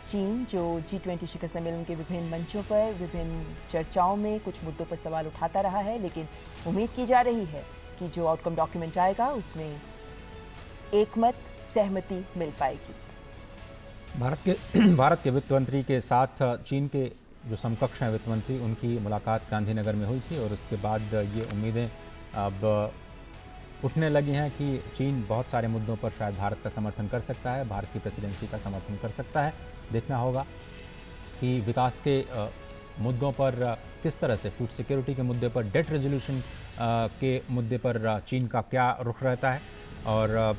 चीन जो G20 शिखर सम्मेलन के विभिन्न मंचों पर, विभिन्न चर्चाओं में कुछ मुद्दों पर सवाल उठाता रहा है, लेकिन उम्मीद की जा रही है कि जो आउटकम डॉक्यूमेंट आएगा उसमें एकमत सहमति मिल पाएगी। भारत के वित्त मंत्री के साथ चीन के जो समकक्ष हैं वित्त मंत्री, उनकी मुलाकात गांधीनगर में हुई थी और उसके बाद ये उम्मीदें अब उठने लगी हैं कि चीन बहुत सारे मुद्दों पर शायद भारत का समर्थन कर सकता है, भारत की प्रेसिडेंसी का समर्थन कर सकता है। देखना होगा कि विकास के मुद्दों पर किस तरह से, फूड सिक्योरिटी के मुद्दे पर, डेट रेजोल्यूशन के मुद्दे पर चीन का क्या रुख रहता है। और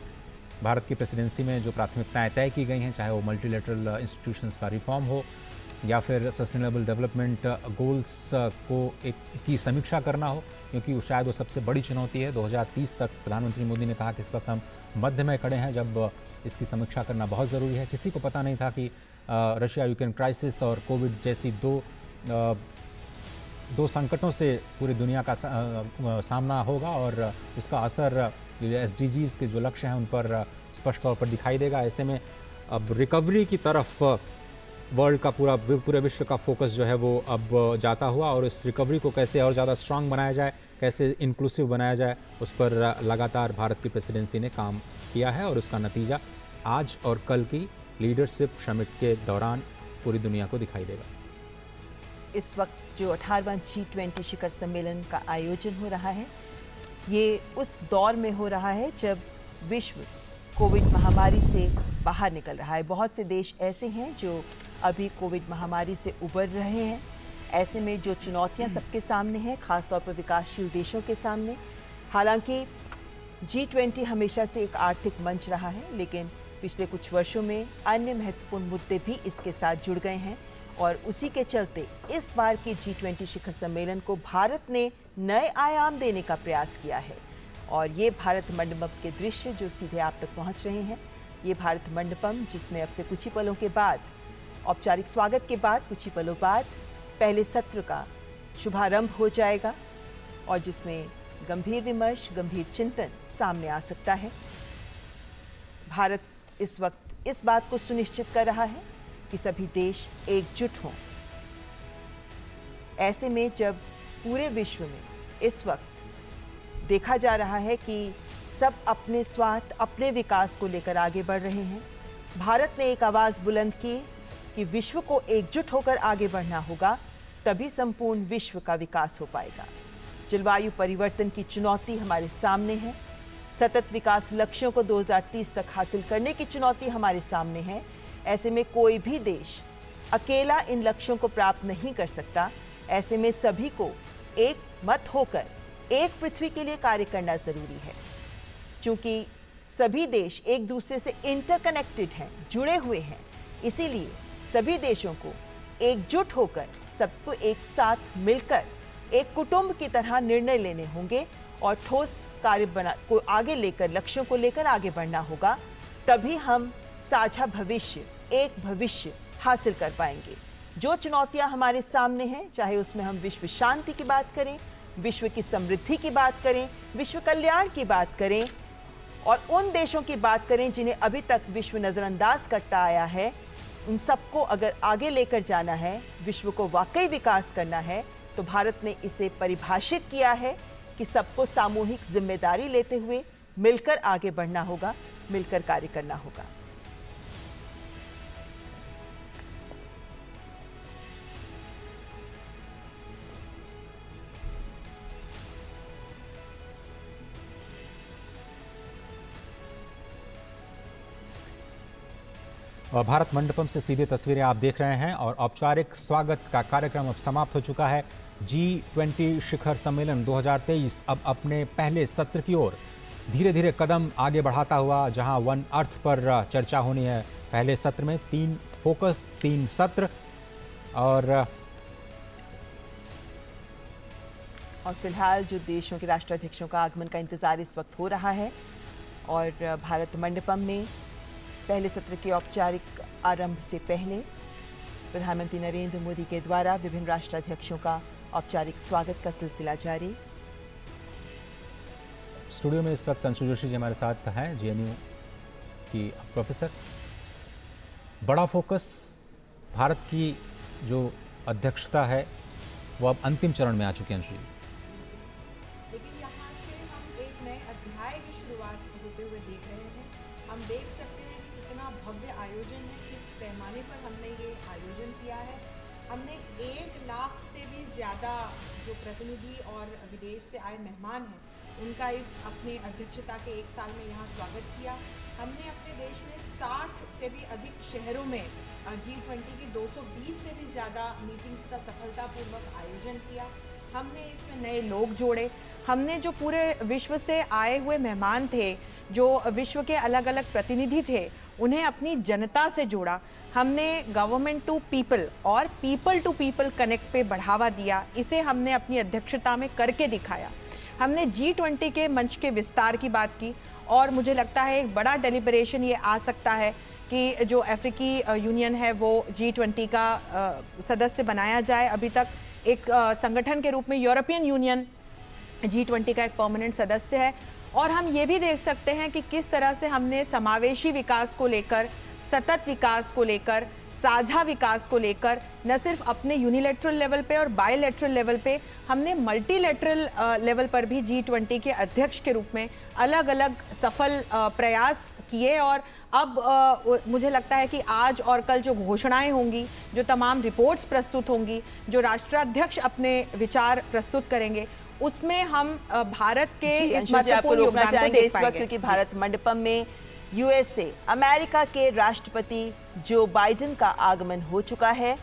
भारत की प्रेसिडेंसी में जो प्राथमिकताएं तय की गई हैं, चाहे वो मल्टीलेटरल इंस्टीट्यूशंस का रिफॉर्म हो या फिर सस्टेनेबल डेवलपमेंट गोल्स की समीक्षा करना हो, क्योंकि वो शायद वो सबसे बड़ी चुनौती है। 2030 तक प्रधानमंत्री मोदी ने कहा कि इस वक्त हम मध्य में खड़े हैं जब इसकी समीक्षा करना बहुत ज़रूरी है। किसी को पता नहीं था कि रशिया यूक्रेन क्राइसिस और कोविड जैसी दो संकटों से पूरी दुनिया का सामना होगा और उसका असर SDGs के जो लक्ष्य हैं उन पर स्पष्ट तौर पर दिखाई देगा। ऐसे में अब रिकवरी की तरफ वर्ल्ड का पूरे विश्व का फोकस जो है वो अब जाता हुआ, और इस रिकवरी को कैसे और ज़्यादा स्ट्रांग बनाया जाए, कैसे इंक्लूसिव बनाया जाए, उस पर लगातार भारत की प्रेसिडेंसी ने काम किया है और उसका नतीजा आज और कल की लीडरशिप समिट के दौरान पूरी दुनिया को दिखाई देगा। इस वक्त जो 18वां G20 शिखर सम्मेलन का आयोजन हो रहा है, ये उस दौर में हो रहा है जब विश्व कोविड महामारी से बाहर निकल रहा है। बहुत से देश ऐसे हैं जो अभी कोविड महामारी से उबर रहे हैं। ऐसे में जो चुनौतियां सबके सामने हैं, खासतौर पर विकासशील देशों के सामने, हालांकि G20 हमेशा से एक आर्थिक मंच रहा है, लेकिन पिछले कुछ वर्षों में अन्य महत्वपूर्ण मुद्दे भी इसके साथ जुड़ गए हैं और उसी के चलते इस बार के G20 शिखर सम्मेलन को भारत ने नए आयाम देने का प्रयास किया है। और ये भारत मंडपम के दृश्य जो सीधे आप तक पहुंच रहे हैं, ये भारत मंडपम, जिसमें अब से कुछ ही पलों के बाद, औपचारिक स्वागत के बाद कुछ ही पलों बाद पहले सत्र का शुभारंभ हो जाएगा और जिसमें गंभीर विमर्श, गंभीर चिंतन सामने आ सकता है। भारत इस वक्त इस बात को सुनिश्चित कर रहा है कि सभी देश एकजुट हों। ऐसे में जब पूरे विश्व में इस वक्त देखा जा रहा है कि सब अपने स्वार्थ, अपने विकास को लेकर आगे बढ़ रहे हैं, भारत ने एक आवाज बुलंद की कि विश्व को एकजुट होकर आगे बढ़ना होगा, तभी संपूर्ण विश्व का विकास हो पाएगा। जलवायु परिवर्तन की चुनौती हमारे सामने है, सतत विकास लक्ष्यों को 2030 तक हासिल करने की चुनौती हमारे सामने है। ऐसे में कोई भी देश अकेला इन लक्ष्यों को प्राप्त नहीं कर सकता। ऐसे में सभी को एक मत होकर एक पृथ्वी के लिए कार्य करना जरूरी है। क्योंकि सभी देश एक दूसरे से इंटरकनेक्टेड हैं, जुड़े हुए हैं, इसीलिए सभी देशों को एकजुट होकर, सबको एक साथ मिलकर एक कुटुंब की तरह निर्णय लेने होंगे और ठोस कार्य को आगे लेकर, लक्ष्यों को लेकर आगे बढ़ना होगा। तभी हम साझा भविष्य, एक भविष्य हासिल कर पाएंगे। जो चुनौतियां हमारे सामने हैं, चाहे उसमें हम विश्व शांति की बात करें, विश्व की समृद्धि की बात करें, विश्व कल्याण की बात करें और उन देशों की बात करें जिन्हें अभी तक विश्व नजरअंदाज करता आया है, उन सबको अगर आगे लेकर जाना है, विश्व को वाकई विकास करना है, तो भारत ने इसे परिभाषित किया है कि सबको सामूहिक जिम्मेदारी लेते हुए मिलकर आगे बढ़ना होगा, मिलकर कार्य करना होगा। और भारत मंडपम से सीधे तस्वीरें आप देख रहे हैं और औपचारिक स्वागत का कार्यक्रम अब समाप्त हो चुका है। G20 शिखर सम्मेलन 2023 अब अपने पहले सत्र की ओर धीरे धीरे कदम आगे बढ़ाता हुआ, जहां वन अर्थ पर चर्चा होनी है। पहले सत्र में 3 फोकस, 3 सत्र और फिलहाल जो देशों के राष्ट्राध्यक्षों का आगमन का इंतजार इस वक्त हो रहा है और भारत मंडपम में पहले सत्र के औपचारिक आरंभ से पहले प्रधानमंत्री नरेंद्र मोदी के द्वारा विभिन्न राष्ट्राध्यक्षों का औपचारिक स्वागत का सिलसिला जारी। स्टूडियो में इस वक्त अंशु जोशी जी हमारे साथ हैं, GNU की प्रोफेसर। बड़ा फोकस, भारत की जो अध्यक्षता है वो अब अंतिम चरण में आ चुकी है अंशु जी। लेकिन यहाँ से हम एक नए अध्याय की शुरुआत होते हुए देख रहे हैं। हम देख सकते हैं कि कितना भव्य आयोजन है, किस पैमाने पर हमने ये आयोजन किया है। हमने 1 लाख से भी ज़्यादा जो प्रतिनिधि और विदेश से आए मेहमान हैं, उनका इस अपने अध्यक्षता के 1 साल में यहाँ स्वागत किया। हमने अपने देश में 60 से भी अधिक शहरों में G20 की 220 से भी ज़्यादा मीटिंग्स का सफलतापूर्वक आयोजन किया। हमने इसमें नए लोग जोड़े। हमने जो पूरे विश्व से आए हुए मेहमान थे, जो विश्व के अलग अलग प्रतिनिधि थे, उन्हें अपनी जनता से जोड़ा। हमने गवर्नमेंट टू पीपल और पीपल टू पीपल कनेक्ट पे बढ़ावा दिया। इसे हमने अपनी अध्यक्षता में करके दिखाया। हमने G20 के मंच के विस्तार की बात की और मुझे लगता है एक बड़ा डेलिब्रेशन ये आ सकता है कि जो अफ्रीकी यूनियन है वो G20 का सदस्य बनाया जाए। अभी तक एक संगठन के रूप में यूरोपियन यूनियन G20 का एक परमानेंट सदस्य है। और हम ये भी देख सकते हैं कि किस तरह से हमने समावेशी विकास को लेकर, सतत विकास को लेकर, साझा विकास को लेकर न सिर्फ अपने यूनिलैटरल लेवल पे और बायलैटरल लेवल पे, हमने मल्टीलैटरल लेवल पर भी G20 के अध्यक्ष के रूप में अलग अलग सफल प्रयास किए। और अब मुझे लगता है कि आज और कल जो घोषणाएं होंगी, जो तमाम रिपोर्ट्स प्रस्तुत होंगी, जो राष्ट्राध्यक्ष अपने विचार प्रस्तुत करेंगे, उसमें हम भारत के इस महत्वपूर्ण योगदान को देख पाएंगे। क्योंकि भारत मंडपम में USA, अमेरिका के राष्ट्रपति जो बाइडेन का आगमन हो चुका है।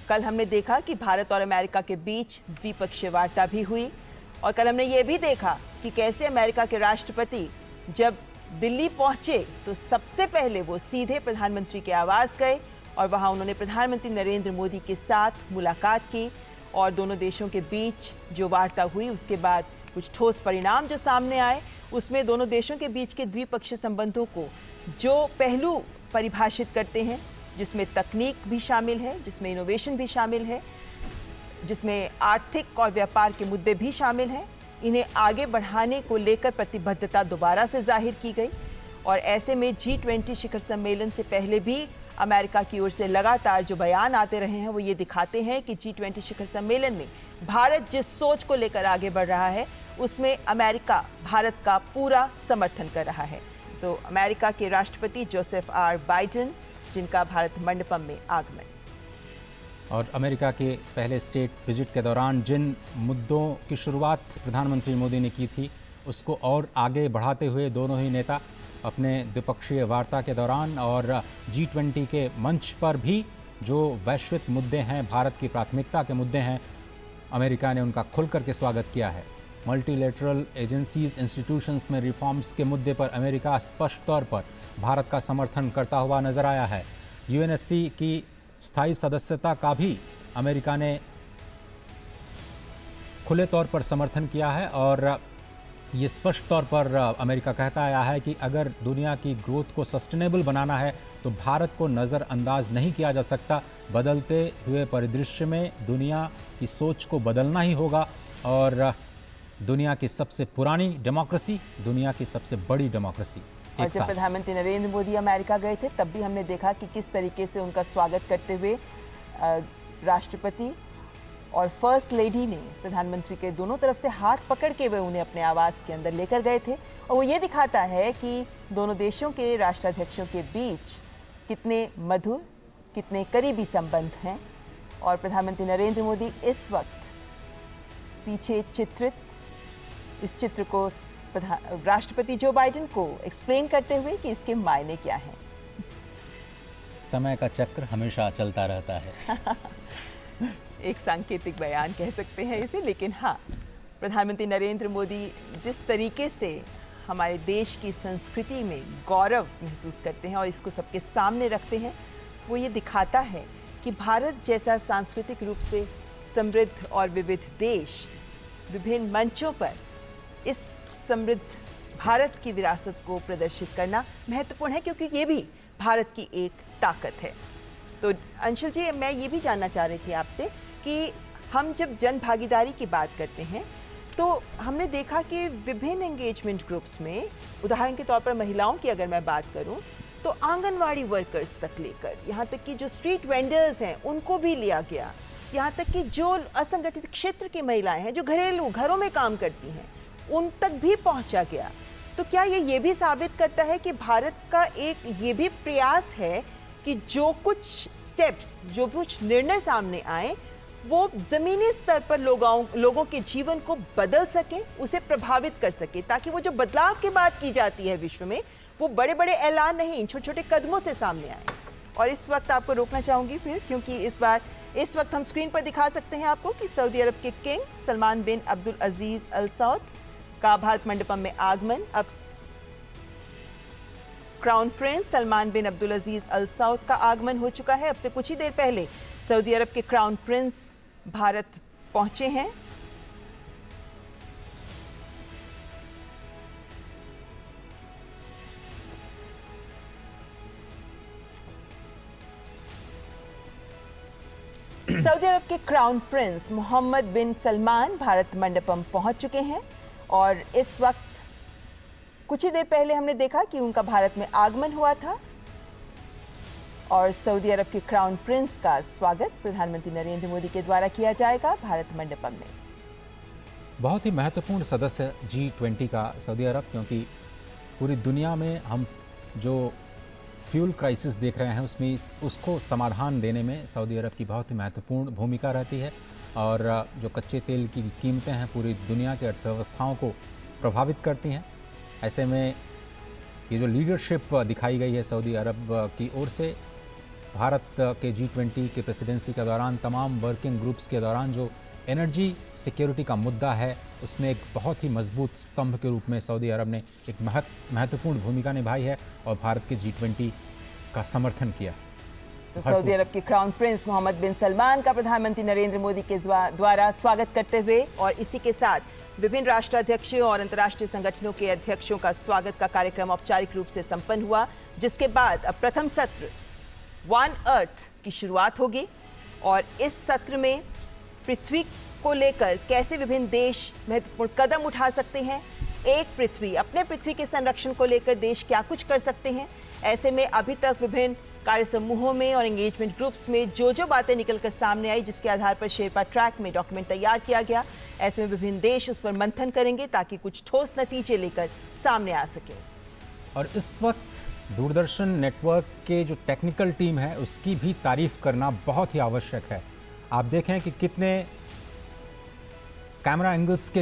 कल हमने देखा कि भारत और अमेरिका के बीच द्विपक्षीय वार्ता भी हुई और कल हमने ये भी देखा कि कैसे अमेरिका के राष्ट्रपति जब दिल्ली पहुंचे तो सबसे पहले वो सीधे प्रधानमंत्री के आवास गए और वहां उन्होंने प्रधानमंत्री नरेंद्र मोदी के साथ मुलाकात की और दोनों देशों के बीच जो वार्ता हुई उसके बाद कुछ ठोस परिणाम जो सामने आए उसमें दोनों देशों के बीच के द्विपक्षीय संबंधों को जो पहलू परिभाषित करते हैं, जिसमें तकनीक भी शामिल है, जिसमें इनोवेशन भी शामिल है, जिसमें आर्थिक और व्यापार के मुद्दे भी शामिल हैं, इन्हें आगे बढ़ाने को लेकर प्रतिबद्धता दोबारा से जाहिर की गई। और ऐसे में G20 शिखर सम्मेलन से पहले भी अमेरिका की ओर से लगातार जो बयान आते रहे हैं वो ये दिखाते हैं कि G20 शिखर सम्मेलन में भारत जिस सोच को लेकर आगे बढ़ रहा है उसमें अमेरिका भारत का पूरा समर्थन कर रहा है। तो अमेरिका के राष्ट्रपति जोसेफ आर बाइडेन, जिनका भारत मंडपम में आगमन। और अमेरिका के पहले स्टेट विजिट के दौरान जिन मुद्दों की शुरुआत प्रधानमंत्री मोदी ने की थी उसको और आगे बढ़ाते हुए दोनों ही नेता अपने द्विपक्षीय वार्ता के दौरान और G20 के मंच पर भी जो वैश्विक मुद्दे हैं, भारत की प्राथमिकता के मुद्दे हैं, अमेरिका ने उनका खुल करके स्वागत किया है। मल्टीलेटरल एजेंसीज, इंस्टीट्यूशंस में रिफॉर्म्स के मुद्दे पर अमेरिका स्पष्ट तौर पर भारत का समर्थन करता हुआ नजर आया है। UNSC की स्थायी सदस्यता का भी अमेरिका ने खुले तौर पर समर्थन किया है और ये स्पष्ट तौर पर अमेरिका कहता आया है कि अगर दुनिया की ग्रोथ को सस्टेनेबल बनाना है तो भारत को नज़रअंदाज नहीं किया जा सकता। बदलते हुए परिदृश्य में दुनिया की सोच को बदलना ही होगा और दुनिया की सबसे पुरानी डेमोक्रेसी, दुनिया की सबसे बड़ी डेमोक्रेसी और एक जब साथ। प्रधानमंत्री नरेंद्र मोदी अमेरिका गए थे तब भी हमने देखा कि किस तरीके से उनका स्वागत करते हुए राष्ट्रपति और फर्स्ट लेडी ने प्रधानमंत्री के दोनों तरफ से हाथ पकड़ के वे उन्हें अपने आवास के अंदर लेकर गए थे। और वो ये दिखाता है कि दोनों देशों के राष्ट्राध्यक्षों के बीच कितने मधुर, कितने करीबी संबंध हैं। और प्रधानमंत्री नरेंद्र मोदी इस वक्त पीछे चित्रित इस चित्र को राष्ट्रपति जो बाइडेन को एक्सप्लेन करते हुए कि इसके मायने क्या हैं। समय का चक्र हमेशा चलता रहता है। एक सांकेतिक बयान कह सकते हैं इसे, लेकिन हाँ, प्रधानमंत्री नरेंद्र मोदी जिस तरीके से हमारे देश की संस्कृति में गौरव महसूस करते हैं और इसको सबके सामने रखते हैं, वो ये दिखाता है कि भारत जैसा सांस्कृतिक रूप से समृद्ध और विविध देश विभिन्न मंचों पर इस समृद्ध भारत की विरासत को प्रदर्शित करना महत्वपूर्ण है, क्योंकि ये भी भारत की एक ताकत है। तो अंशुल जी, मैं ये भी जानना चाह रही थी आपसे कि हम जब जन भागीदारी की बात करते हैं तो हमने देखा कि विभिन्न एंगेजमेंट ग्रुप्स में, उदाहरण के तौर पर महिलाओं की अगर मैं बात करूं तो आंगनवाड़ी वर्कर्स तक लेकर यहाँ तक कि जो स्ट्रीट वेंडर्स हैं उनको भी लिया गया, यहाँ तक कि जो असंगठित क्षेत्र की महिलाएं हैं जो घरेलू घरों में काम करती हैं उन तक भी पहुंचा गया। तो क्या ये भी साबित करता है कि भारत का एक ये भी प्रयास है कि जो कुछ स्टेप्स, जो कुछ निर्णय सामने आए वो जमीनी स्तर पर लोगों के जीवन को बदल सके, उसे प्रभावित कर सके, ताकि वो जो बदलाव की बात की जाती है विश्व में वो बड़े बड़े ऐलान नहीं, छोटे छोटे कदमों से सामने आए। और इस वक्त आपको रोकना चाहूंगी फिर, क्योंकि इस वक्त हम स्क्रीन पर दिखा सकते हैं आपको कि सऊदी अरब के किंग सलमान बिन अब्दुल अजीज अल सऊद का भारत मंडपम में आगमन। अब क्राउन प्रिंस सलमान बिन अब्दुल अजीज अल सऊद का आगमन हो चुका है। अब से कुछ ही देर पहले सऊदी अरब के क्राउन प्रिंस भारत पहुंचे हैं। सऊदी अरब के क्राउन प्रिंस मोहम्मद बिन सलमान भारत मंडपम पहुंच चुके हैं और इस वक्त कुछ ही देर पहले हमने देखा कि उनका भारत में आगमन हुआ था और सऊदी अरब के क्राउन प्रिंस का स्वागत प्रधानमंत्री नरेंद्र मोदी के द्वारा किया जाएगा भारत मंडपम में। बहुत ही महत्वपूर्ण सदस्य G20 का सऊदी अरब, क्योंकि पूरी दुनिया में हम जो फ्यूल क्राइसिस देख रहे हैं उसमें उसको समाधान देने में सऊदी अरब की बहुत ही महत्वपूर्ण भूमिका रहती है। और जो कच्चे तेल की कीमतें हैं पूरी दुनिया की अर्थव्यवस्थाओं को प्रभावित करती हैं। ऐसे में ये जो लीडरशिप दिखाई गई है सऊदी अरब की ओर से भारत के G20 के प्रेसिडेंसी के दौरान, तमाम वर्किंग ग्रुप्स के दौरान जो एनर्जी सिक्योरिटी का मुद्दा है उसमें एक बहुत ही मजबूत स्तंभ के रूप में सऊदी अरब ने एक महत्वपूर्ण भूमिका निभाई है और भारत के G20 का समर्थन किया। तो सऊदी अरब के क्राउन प्रिंस मोहम्मद बिन सलमान का प्रधानमंत्री नरेंद्र मोदी के द्वारा स्वागत करते हुए और इसी के साथ विभिन्न राष्ट्राध्यक्षों और अंतर्राष्ट्रीय संगठनों के अध्यक्षों का स्वागत का कार्यक्रम औपचारिक रूप से संपन्न हुआ, जिसके बाद अब प्रथम सत्र वन अर्थ की शुरुआत होगी और इस सत्र में पृथ्वी को लेकर कैसे विभिन्न देश महत्वपूर्ण कदम उठा सकते हैं, एक पृथ्वी, अपने पृथ्वी के संरक्षण को लेकर देश क्या कुछ कर सकते हैं। ऐसे में अभी तक विभिन्न कार्य समूहों में और एंगेजमेंट ग्रुप्स में जो बातें निकलकर सामने आई, जिसके आधार पर शेरपा ट्रैक में डॉक्यूमेंट तैयार किया गया, ऐसे में विभिन्न देश उस पर मंथन करेंगे ताकि कुछ ठोस नतीजे लेकर सामने आ सके। और इस वक्त दूरदर्शन नेटवर्क के जो टेक्निकल टीम है उसकी भी तारीफ करना बहुत ही आवश्यक है। आप देखें कि कितने कैमरा एंगल्स के